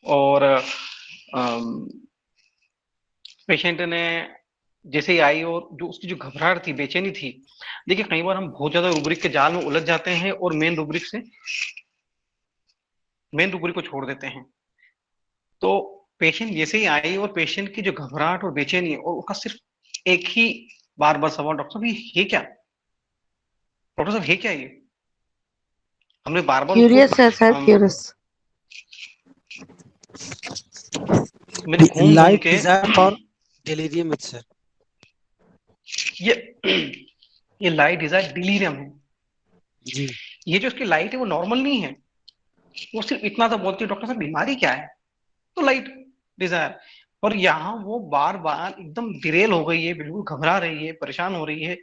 S1: और पेशेंट ने जैसे ही आई और जो उसकी जो घबराहट थी, बेचैनी थी, देखिए कई बार हम बहुत ज्यादा रूब्रिक के जाल में उलझ जाते हैं और मेन रूब्रिक को छोड़ देते हैं। तो पेशेंट जैसे ही आई और पेशेंट की जो घबराहट और बेचैनी, और उसका सिर्फ एक ही बार बार सवाल, डॉक्टर साहब ये क्या, डॉक्टर साहब ये क्या, ये हमने बार बार
S14: क्यूरियस है सर, क्यूरियस।
S1: मैंने घूम
S8: लाइट
S1: के
S8: desire for delirium with sir,
S1: ये लाइट डिजायर डिलीरियम है
S8: जी।
S1: ये जो उसकी लाइट है वो नॉर्मल नहीं है, वो सिर्फ इतना सा बोलती है डॉक्टर साहब बीमारी क्या है, तो लाइट डिजायर। और यहाँ वो बार बार एकदम डिरेल हो गई है, बिल्कुल घबरा रही है, परेशान हो रही है,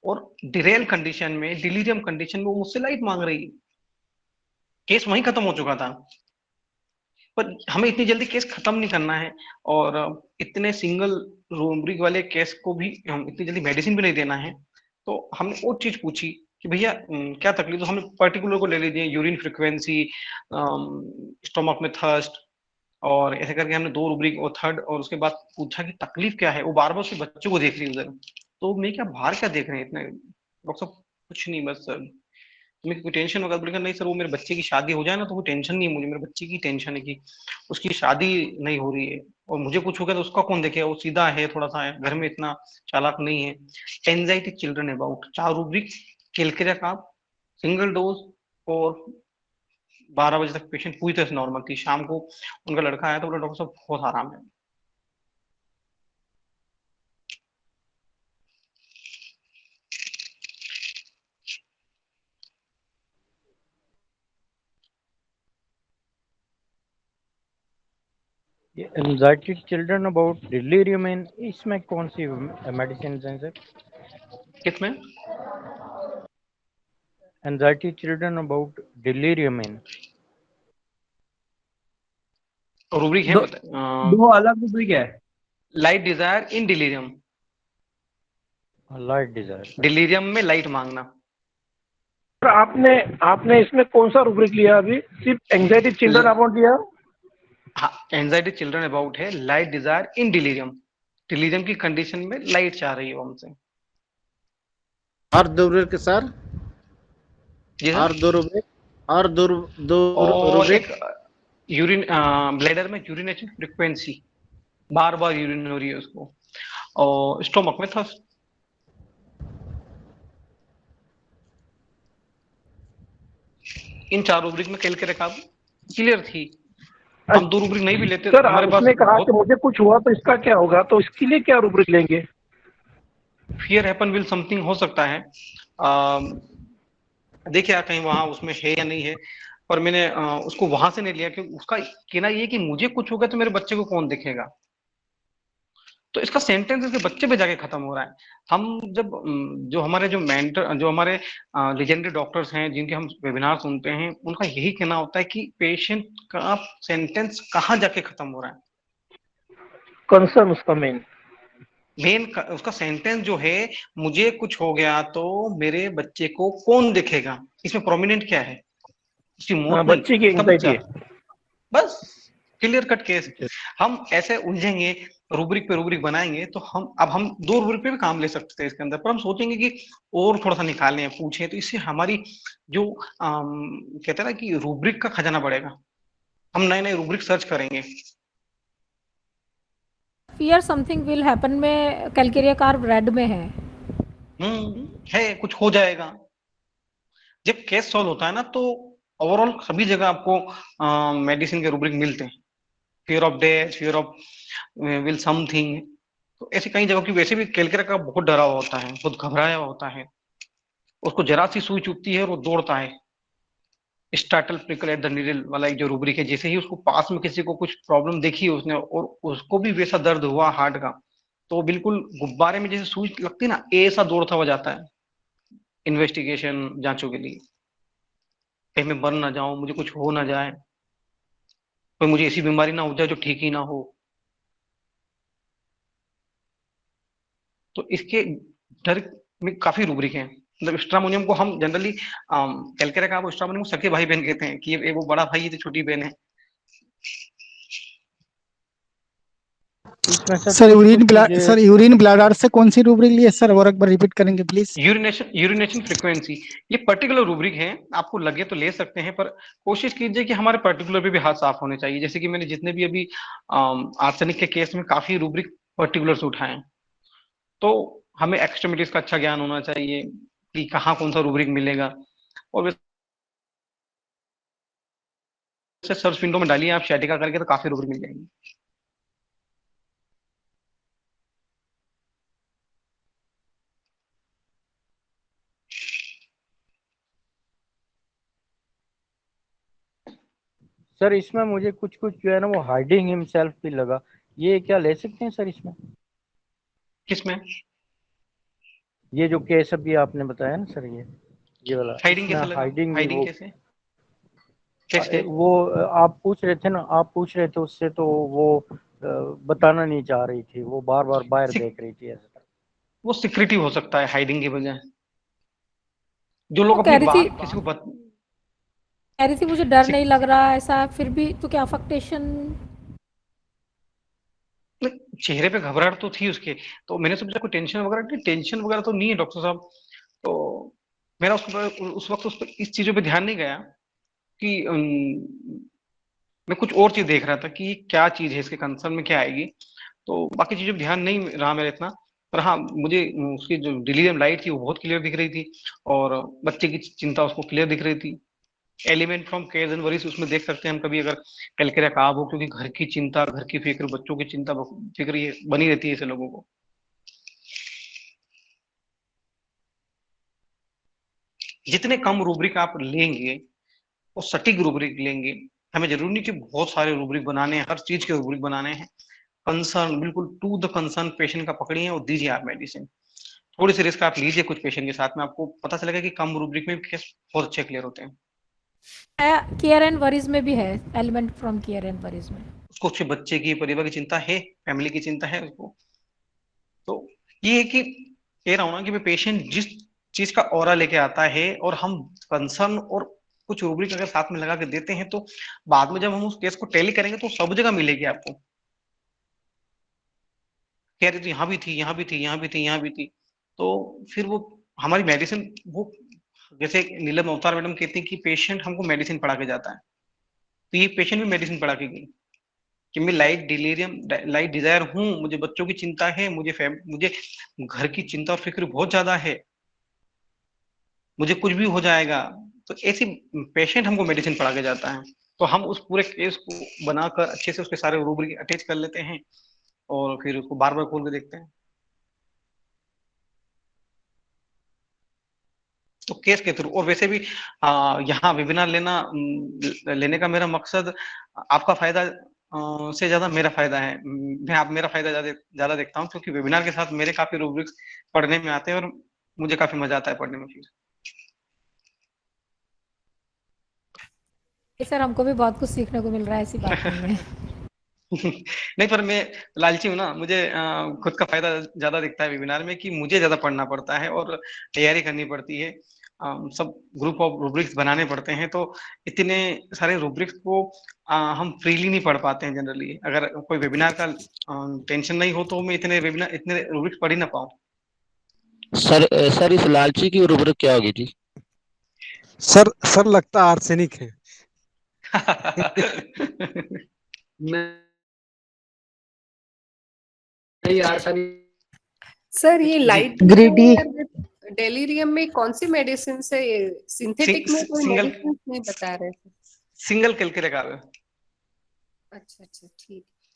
S1: और डिरेल कंडीशन में, डिलीरियम कंडीशन में वो मुझसे लाइट मांग रही है। केस वहीं खत्म हो चुका था, पर हमें इतनी जल्दी केस खत्म नहीं करना है, और इतने सिंगल रूब्रिक वाले केस को भी हम इतनी जल्दी मेडिसिन भी नहीं देना है। तो हमने वो चीज पूछी कि भैया क्या तकलीफ, तो हमने पर्टिकुलर को ले लीजिए, यूरिन फ्रिक्वेंसी, स्टोमक में थर्स्ट, और ऐसे करके हमने 2 रूब्रिक और थर्ड, और उसके बाद पूछा कि तकलीफ क्या है। वो बार बार उसके बच्चों को देख रही है उधर, तो मैं क्या बाहर क्या देख रहे हैं इतने, डॉक्टर साहब कुछ नहीं, बस सर तुम्हें कोई टेंशन होगा, बोलेगा नहीं सर वो मेरे बच्चे की शादी हो जाए ना तो वो टेंशन नहीं है मुझे, मेरे बच्चे की टेंशन है कि उसकी शादी नहीं हो रही है, और मुझे कुछ हो गया तो उसका कौन देखेगा, वो सीधा है, थोड़ा सा है, घर में इतना चालाक नहीं है। Anxiety children about, 4 rubric, Calcarea carb, single dose, और 12 बजे तक पेशेंट पूरी तरह से नॉर्मल थी। शाम को उनका लड़का आया तो बोला डॉक्टर साहब बहुत आराम है।
S2: एंजाइटी चिल्ड्रन अबाउट डिलीरियम इन, इसमें कौन सी मेडिसिन है सर?
S1: किसमें?
S2: Anxiety children about delirium in
S1: rubric है,
S6: दो अलग रूब्रिक है।
S1: लाइट डिजायर इन डिलीरियम,
S2: लाइट डिजायर,
S1: डिलीरियम में लाइट मांगना।
S10: आपने इसमें कौन सा रूब्रिक लिया अभी? सिर्फ एंजाइटी चिल्ड्रन अबाउट लिया?
S1: हाँ, एंजाइटी चिल्ड्रन अबाउट है, लाइट डिजायर इन डिलीरियम, डिलीरियम की कंडीशन में लाइट चाह रही है वो हमसे।
S9: और 2 रूब्रिक सर, और 2 रूब्रिक, और दो रूब्रिक,
S1: यूरिन ब्लैडर में यूरिनेशन फ्रीक्वेंसी, बार बार यूरिन हो रही है उसको, और स्टोमक में थर्स्ट। इन 4 रूब्रिक में कैलकेरिया कार्ब क्लियर थी। हम 2 रूब्रिक नहीं भी लेते
S10: सर,
S1: हमारे पास
S10: आपने कहा कि मुझे कुछ हुआ तो इसका क्या होगा, तो इसके लिए क्या रूब्रिक लेंगे?
S1: फियर हैपन विल समथिंग हो सकता है, देखिए कहीं वहां उसमें है या नहीं है, पर मैंने उसको वहां से नहीं लिया क्योंकि उसका कहना ये कि मुझे कुछ होगा तो मेरे बच्चे को कौन देखेगा, तो इसका सेंटेंस इसके बच्चे पे जाके खत्म हो रहा है। हम जब जो हमारे जो मेंटर, जो हमारे लेजेंडरी डॉक्टर्स हैं जिनके हम वेबिनार सुनते हैं, उनका यही कहना होता है कि पेशेंट का सेंटेंस कहाँ जाके खत्म हो रहा है,
S10: कंसर्न उसका मेन
S1: उसका सेंटेंस जो है, मुझे कुछ हो गया तो मेरे बच्चे को कौन देखेगा, इसमें प्रोमिनेंट क्या है, उसकी मौत,
S10: बच्चे की एंजाइटी है।
S1: बस क्लियर कट केस। हम ऐसे उलझेंगे, रूब्रिक पे रूब्रिक बनाएंगे तो हम 2 रूब्रिक पे भी काम ले सकते हैं इसके अंदर, पर हम सोचेंगे कि और थोड़ा सा निकालें, पूछें, तो इससे हमारी जो कहते हैं ना कि रूब्रिक का खजाना बढ़ेगा, हम नए नए रूब्रिक सर्च करेंगे।
S4: फियर समथिंग विल हैपन में कैलकेरिया कार्ब रेड में
S1: है कुछ हो जाएगा। जब केस सॉल्व होता है ना तो ओवरऑल सभी जगह आपको मेडिसिन के रूब्रिक मिलते हैं, fear of death, fear of will something, तो ऐसे कई जगह की। वैसे भी कैलकेरिया का बहुत डरा हुआ होता है, बहुत घबराया हुआ होता है, उसको जरा सी सुई चुभती है और वो दौड़ता है, startle prickle at the needle वाला एक जो रूब्रिक है, जैसे ही उसको पास में किसी को कुछ प्रॉब्लम देखी उसने और उसको भी वैसा दर्द हुआ हार्ट का, तो बिल्कुल गुब्बारे में जैसे सुई लगती है ना, ऐसा दौड़ता हुआ जाता है इन्वेस्टिगेशन जांचों के लिए। कहीं मैं मर ना जाऊं, मुझे कुछ हो ना जाए, कोई मुझे ऐसी बीमारी ना हो जाए जो ठीक ही ना हो। तो इसके डर में काफी रूब्रिक हैं। मतलब स्ट्रामोनियम को हम जनरली कैलकेरा का स्ट्रामोनियम को सके भाई बहन कहते हैं कि ये वो बड़ा भाई, ये तो छोटी बहन है।
S17: सर यूरिन ब्लैडर से कौन सी रूब्रिक ली है सर, और एक बार रिपीट करेंगे प्लीज।
S1: यूरिनेशन फ्रीक्वेंसी, ये पर्टिकुलर रूब्रिक है, आपको लगे तो ले सकते हैं, पर कोशिश कीजिए कि हमारे पर्टिकुलर पे भी हाथ साफ होने चाहिए। जैसे कि मैंने जितने भी अभी आर्सेनिक के केस में काफी रूब्रिक पर्टिकुलर्स उठाए, तो हमें एक्सट्रीमिटीज का अच्छा ज्ञान होना चाहिए कि कहाँ कौन सा रूब्रिक मिलेगा। और वैसे सर्च विंडो में डालिए आप शैटिका करके, तो काफी रूब्रिक मिल जाएंगे।
S2: सर इसमें मुझे कुछ कुछ जो है ना वो हाइडिंग हिमसेल्फ भी लगा, ये क्या ले सकते हैं सर इसमें?
S1: किसमें?
S2: ये जो केस अभी आपने बताया ना सर, ये वाला
S1: हाइडिंग कैसे लगा?
S2: हाइडिंग
S1: हाइडिंग कैसे? कैसे?
S2: वो आप पूछ रहे थे ना, आप पूछ रहे थे उससे, तो वो बताना नहीं चाह रही थी, वो बार बार बाहर देख रही थी ऐसा।
S1: वो सिक्रेटिव हो सकता है हाइडिंग की वजह। जो लोग अपनी बात किसी को
S4: कह रही थी मुझे डर नहीं लग रहा ऐसा, फिर भी तो क्या अफेक्टेशन?
S1: चेहरे पे घबराहट तो थी उसके, तो मैंने सोचा कोई टेंशन वगैरह तो नहीं है डॉक्टर साहब। तो मेरा उस वक्त उस पर इस चीजों पे ध्यान नहीं गया कि मैं कुछ और चीज देख रहा था कि क्या चीज है, इसके कंसर्न में क्या आएगी। तो बाकी चीजों पे ध्यान नहीं रहा मेरा इतना। पर हाँ, मुझे उसकी जो डिलीरियम लाइट थी वो बहुत क्लियर दिख रही थी, और बच्चे की चिंता उसको क्लियर दिख रही थी। Element from cares and worries उसमें देख सकते हैं हम, कभी अगर कैलकेरिया काब हो, क्योंकि घर की चिंता, घर की फिक्र, बच्चों की चिंता फिक्र ये बनी रहती है ऐसे लोगों को। जितने कम रूब्रिक आप लेंगे और सटीक रूब्रिक लेंगे, हमें जरूरी नहीं कि बहुत सारे रूब्रिक बनाने हैं, हर चीज के रूब्रिक बनाने हैं। कंसर्न बिल्कुल टू द कंसर्न पेशेंट का पकड़िए और दीजिए आप मेडिसिन। थोड़ी सी रिस्क आप लीजिए कुछ पेशेंट के साथ में, आपको पता चलेगा कि कम रूब्रिक में केस बहुत अच्छे क्लियर होते हैं।
S4: केयर एंड वरीज में भी है element from care and worries में, उसको
S1: उसके बच्चे की, परिवार की चिंता है, फैमिली की चिंता है उसको। तो ये है कि कह रहा हूं ना कि पेशेंट जिस चीज का ऑरा लेके आता है और हम कंसर्न और कुछ रूब्रिक अगर साथ में लगा के देते हैं, तो बाद में जब हम उस केस को टैली करेंगे तो सब जगह मिलेगी आपको। कह रही थी यहाँ भी थी, यहाँ भी थी, यहाँ भी थी, यहाँ भी थी, तो फिर वो हमारी मेडिसिन, वो जैसे नीलम अवतार मैडम कहती है कि पेशेंट हमको मेडिसिन पढ़ा के जाता है, तो ये पेशेंट भी मेडिसिन पढ़ा के गई कि मैं लाइट डिलीरियम, लाइट डिजायर हूं, मुझे बच्चों की चिंता है, मुझे घर की चिंता और फिक्र बहुत ज्यादा है, मुझे कुछ भी हो जाएगा। तो ऐसी पेशेंट हमको मेडिसिन पढ़ा के जाता है। तो हम उस पूरे केस को बनाकर अच्छे से उसके सारे रूब्रिक अटैच कर लेते हैं और फिर उसको बार बार खोल के देखते हैं। तो केस के थ्रू, और वैसे भी यहाँ वेबिनार लेने का मेरा मकसद आपका फायदा से ज्यादा मेरा फायदा है। मैं मेरा फायदा ज्यादा देखता हूँ, क्योंकि वेबिनार के साथ मेरे काफी रूब्रिक्स पढ़ने में आते हैं और मुझे काफी मजा आता है पढ़ने में। फिर
S4: सर हमको भी बहुत कुछ सीखने को मिल रहा है ऐसी बात नहीं है।
S1: नहीं, पर मैं लालची हूँ ना, मुझे खुद का फायदा ज्यादा दिखता है वेबिनार में, कि मुझे ज्यादा पढ़ना पड़ता है और तैयारी करनी पड़ती है। सब ग्रुप ऑफ रूब्रिक्स बनाने पड़ते हैं, तो इतने सारे रूब्रिक्स को हम फ्रीली नहीं पढ़ पाते हैं जनरली। अगर कोई वेबिनार का टेंशन नहीं हो तो मैं इतने रूब्रिक्स पढ़ ही ना पाऊँ।
S9: सर इस लालची की रूब्रिक क्या होगी जी?
S8: सर लगता आर्सेनिक है।
S18: सर ये लाइट
S14: ग्रीडी
S18: डेलीरियम में कौन सी मेडिसिन से, ये सिंथेटिक में कोई मेडिसिन नहीं बता रहे थे?
S1: सिंगल कैलकेरिया काब।
S18: अच्छा अच्छा,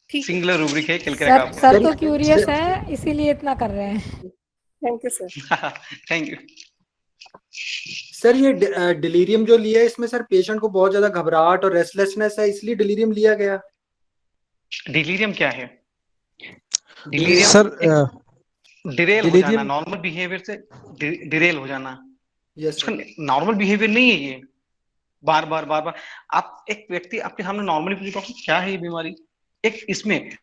S18: ठीक
S1: सिंगुलर रूब्रिक है कैलकेरिया काब।
S4: सर तो क्यूरियस है इसीलिए इतना कर रहे हैं।
S18: Thank you sir.
S1: Thank you.
S11: Sir ये डिलीरियम जो लिया है इसमें सर पेशेंट को बहुत ज्यादा घबराहट और रेस्टलेसनेस है, इसलिए डिलीरियम लिया गया।
S1: डिलीरियम क्या है? डिलीरियम
S8: सर
S1: डिरेल हो जाना, नॉर्मल बिहेवियर से डिरेल हो जाना।
S11: यस
S1: नॉर्मल बिहेवियर नहीं है ये। बार बार बार बार आप एक व्यक्ति आपके सामने नॉर्मली पूछे डॉक्टर क्या है ये बीमारी, एक इसमें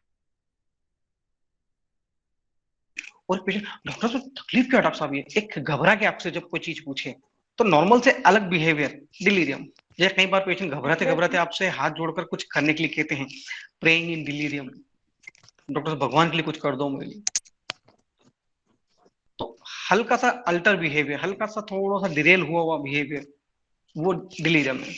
S1: और पेशेंट डॉक्टर साहब तकलीफ क्या है डॉक्टर साहब, ये एक घबरा के आपसे जब कोई चीज पूछे तो नॉर्मल से अलग बिहेवियर डिलीरियम। या कई बार पेशेंट घबराते घबराते आपसे हाथ जोड़कर कुछ करने के लिए कहते हैं, प्रेइंग इन डिलीरियम, डॉक्टर साहब भगवान के लिए कुछ कर दो मेरे लिए। तो हल्का सा अल्टर बिहेवियर, हल्का सा थोड़ा सा डिरेल हुआ बिहेवियर, वो डिलीरियम है।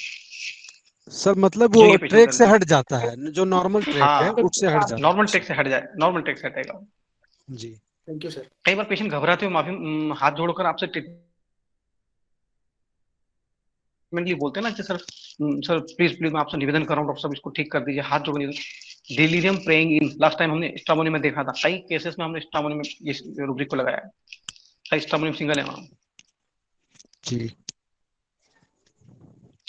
S8: सर मतलब वो ट्रैक से हट जाता है, जो नॉर्मल ट्रैक है उससे हट जाता है।
S1: नॉर्मल ट्रैक से हट जाए, नॉर्मल ट्रैक से हटेगा
S8: जी।
S11: Thank you sir.
S1: कई बार पेशेंट घबराते हुए माफी हाथ जोड़कर आपसे ट्रीटमेंट लिए बोलते हैं ना कि सर प्लीज प्लीज मैं आपसे निवेदन कर रहा हूँ डॉक्टर साहब इसको ठीक कर दीजिए, हाथ जोड़ दीजिए। Delirium praying in last time हमने स्टामोनी में देखा था, कई केसेस में हमने स्टामोनी में ये रूब्रिक को लगाया है, स्टामोनी सिंगल है वहां
S8: जी।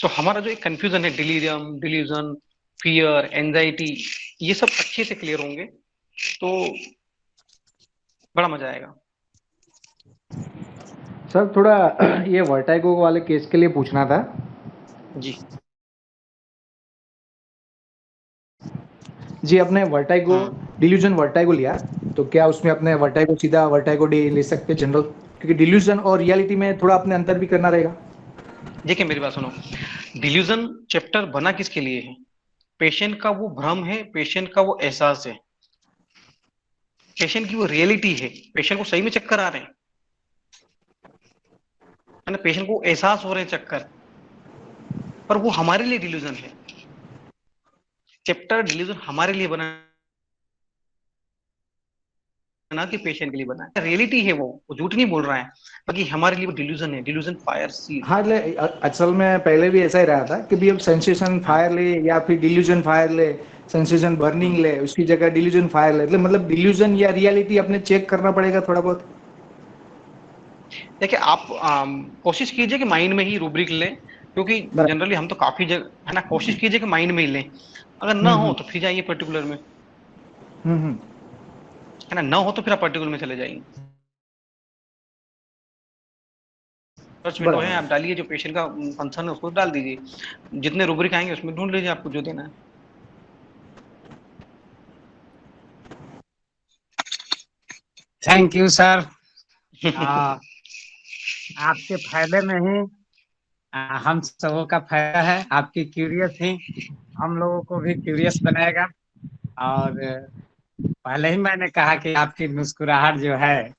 S1: तो हमारा जो एक कंफ्यूजन है डिलीरियम, डिल्यूजन, फियर, एंजाइटी, ये सब अच्छे से क्लियर होंगे तो बड़ा मजा आएगा।
S19: सर थोड़ा ये वर्टाइगो वाले केस के लिए पूछना था जी। अपने वर्टाइगो डिल्यूजन वर्टाइगो लिया तो क्या उसमें अपने वर्टाइगो सीधा वर्टाइगो डे ले सकते जनरल, क्योंकि डिल्यूजन और रियलिटी में थोड़ा अपने अंतर भी करना रहेगा।
S1: देखिए मेरी बात सुनो, डिल्यूजन चैप्टर बना किसके लिए है? पेशेंट का वो भ्रम है, पेशेंट का वो एहसास है, पेशेंट की वो रियलिटी है। पेशेंट को सही में चक्कर आ रहे हैं है ना, पेशेंट को एहसास हो रहे हैं चक्कर, पर वो हमारे लिए डिल्यूजन है। चैप्टर डिल्यूजन हमारे लिए बना ना कि पेशेंट के लिए बना है। रियलिटी है वो झूठ नहीं बोल रहा है, बाकी हमारे लिए वो डिल्यूजन है। डिल्यूजन फायर सी।
S19: हाँ असल में पहले भी ऐसा ही रहा था कि भी अब सेंसेशन फायर ले या फिर डिल्यूजन फायर ले, सेंसेशन बर्निंग ले, उसकी जगह डिल्यूजन फायर ले, मतलब डिल्यूजन या रियलिटी अपने चेक करना पड़ेगा थोड़ा बहुत।
S1: देखिए आप कोशिश कीजिए कि माइंड में ही रूब्रिक लें, क्योंकि जनरली हम तो काफी जगह है ना, कोशिश कीजिए कि माइंड में ही लें। अगर ना हो तो फिर जाइए पर्टिकुलर में, है ना, ना हो तो फिर आप पर्टिकुलर में चले जाइए। सर्च विंडो है, आप डालिए जो पेशेंट का कंसर्न है उसको डाल दीजिए, जितने रूब्रिक आएंगे उसमें ढूंढ लीजिए आपको जो देना है।
S20: Thank you sir. आपके फायदे में ही हम सबों का फायदा है, आपकी क्यूरियस ही हम लोगों को भी क्यूरियस बनाएगा। और पहले ही मैंने कहा कि आपकी मुस्कुराहट जो है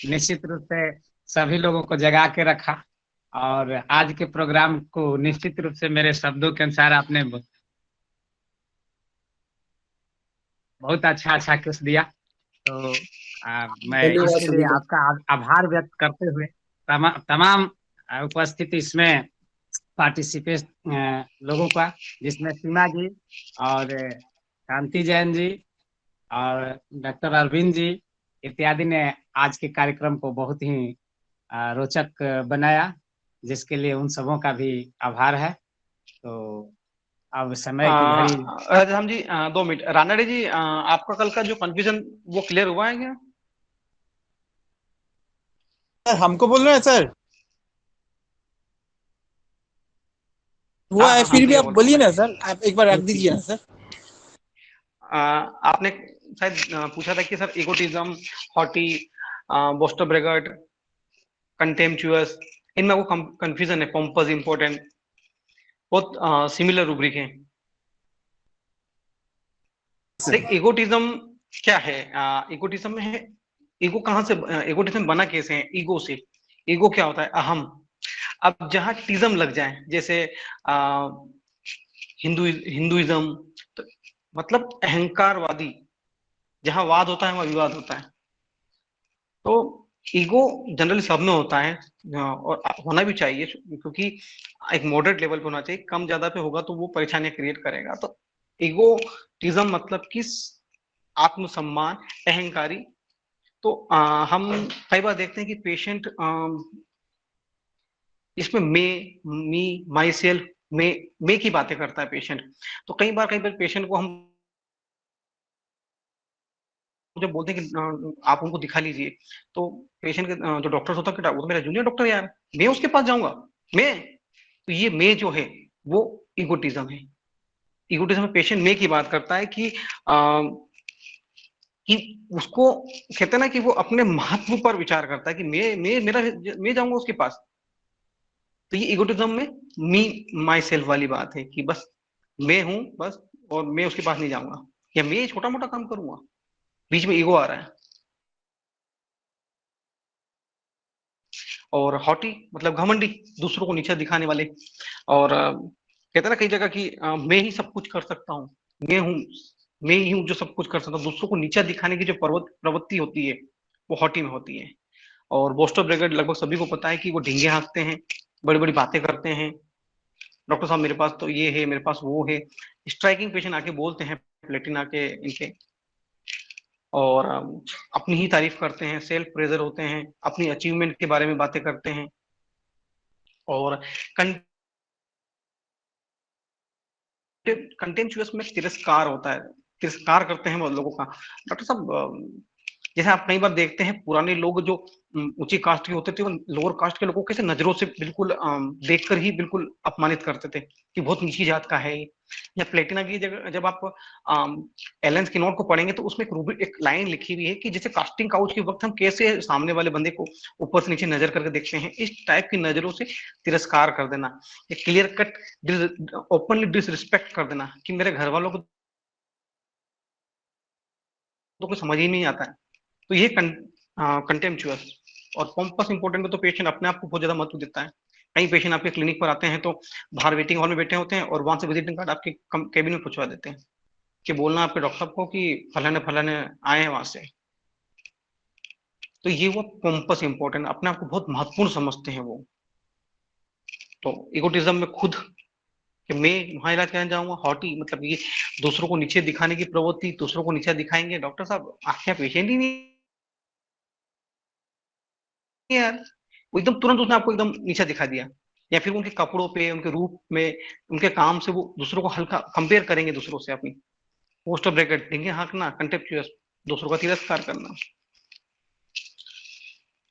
S20: निश्चित रूप से सभी लोगों को जगा के रखा, और आज के प्रोग्राम को निश्चित रूप से मेरे शब्दों के अनुसार आपने बहुत अच्छा कुछ दिया। तो मैं इसके लिए आपका आभार व्यक्त करते हुए तमाम उपस्थित इसमें पार्टिसिपेट लोगों का, जिसमें सीमा जी और कांति जैन जी और डॉक्टर अरविंद जी इत्यादि ने आज के कार्यक्रम को बहुत ही रोचक बनाया, जिसके लिए उन सबों का भी आभार है। तो अब समय की घड़ी
S1: हम जी 2 मिनट। रानड़े जी आपका कल का जो कंफ्यूजन वो क्लियर हुआ है क्या?
S21: सर हमको बोल रहे हैं सर, वो है फिर भी आप बोलिए ना सर, आप एक बार रख दीजिए ना सर।
S1: आपने शायद पूछा था कि sir egotism, haughty, boaster braggart, contemptuous, इनमें वो कंफ्यूजन है, पोम्पस इंपॉर्टेंट, बहुत सिमिलर रूब्रिक है। इगोटिज्म क्या है? इगोटिज्म में है, ईगो कहां से, इगोटिज्म बना कैसे है? ईगो से। ईगो क्या होता है? अहम। अब जहां टिज्म लग जाए, जैसे हिंदुइज्म, तो मतलब अहंकारवादी, जहां वाद होता है वहां विवाद होता है। तो ईगो जनरली सब में होता है और होना भी चाहिए, क्योंकि एक मॉडरेट लेवल पे होना चाहिए। कम ज्यादा पे होगा तो वो परेशानियां क्रिएट करेगा। तो ईगोटिज्म मतलब कि आत्मसम्मान, अहंकारी। तो हम कई बार देखते हैं कि पेशेंट इसमें मी, माई सेल्फ, मैं की बातें करता है पेशेंट। तो कई बार पेशेंट को हम जब बोलते हैं कि आप उनको दिखा लीजिए, तो पेशेंट के जो डॉक्टर्स होता है कि वो तो मेरा जूनियर डॉक्टर यार, मैं उसके पास जाऊंगा, मैं। तो ये मैं जो है वो इगोटिज्म है। इगोटिज्म में पेशेंट मैं की बात करता है कि उसको कहते हैं ना कि वो अपने महत्व पर विचार करता है कि मैं जाऊंगा उसके पास। तो ये इगोटिज्म में मी माई सेल्फ वाली बात है कि बस मैं हूं बस, और मैं उसके पास नहीं जाऊंगा, या मैं छोटा मोटा काम करूंगा, बीच में ईगो आ रहा है। और हॉटी मतलब घमंडी, दूसरों को नीचा दिखाने वाले। और कहते हैं ना कई जगह कि मैं ही सब कुछ कर सकता हूँ, मैं ही हूँ जो सब कुछ कर सकता हूँ। दूसरों को नीचा दिखाने की जो प्रवृत्ति होती है वो हॉटी में होती है। और बोस्टर ब्रेगेट लगभग सभी को पता है कि वो ढींगे हाँकते हैं, बड़ी बड़ी बातें करते हैं, डॉक्टर साहब मेरे पास तो ये है, मेरे पास वो है। स्ट्राइकिंग पेशेंट आके बोलते हैं प्लेटिना के इनके, और अपनी ही तारीफ करते हैं, सेल्फ प्रेजर होते हैं, अपनी अचीवमेंट के बारे में बातें करते हैं। और कंटेम्पचुअस में तिरस्कार होता है, तिरस्कार करते हैं वो लोगों का। डॉक्टर साहब जैसे आप कई बार देखते हैं पुराने लोग जो ऊंची कास्ट के होते थे, वो लोअर कास्ट के लोगों को कैसे नजरों से बिल्कुल देखकर ही बिल्कुल अपमानित करते थे कि बहुत नीची जात का है। या प्लेटिना की जगह जब आप एलन की नोट को पढ़ेंगे तो उसमें एक लाइन लिखी हुई है कि जैसे कास्टिंग काउच के वक्त हम कैसे सामने वाले बंदे को ऊपर से नीचे नजर करके देखते हैं, इस टाइप की नजरों से तिरस्कार कर देना, एक क्लियर कट ओपनली डिसरिस्पेक्ट कर देना कि मेरे घर वालों को तो कुछ समझ ही नहीं आता है। तो ये कंटेम्पचुअस और पोम्पस इंपॉर्टेंट में तो पेशेंट अपने आप को बहुत ज्यादा महत्व देता है। कई पेशेंट आपके क्लिनिक पर आते हैं तो बाहर वेटिंग हॉल में बैठे होते हैं और वहां से विजिटिंग कार्ड आपके केबिन में पहुंचवा देते हैं कि बोलना आपके डॉक्टर साहब को कि फलाने आए हैं वहां से। तो ये वो पोम्पस इंपॉर्टेंट, अपने आप को बहुत महत्वपूर्ण समझते हैं वो। तो इगोटिज्म में खुद कि मैं वहां इलाज करने जाऊंगा, हॉटी मतलब ये दूसरों को नीचे दिखाने की प्रवृत्ति, दूसरों को नीचे दिखाएंगे। डॉक्टर साहब आपके पेशेंट ही नहीं यार, वो एकदम तुरंत उसने आपको एकदम नीचा दिखा दिया, या फिर उनके कपड़ों पे, उनके रूप में, उनके काम से वो दूसरों को हल्का कंपेयर करेंगे दूसरों से अपनी। पोस्टर ब्रैकेट ढींगे हाँकना, कंटेम्पचुअस, दूसरों का तिरस्कार करना।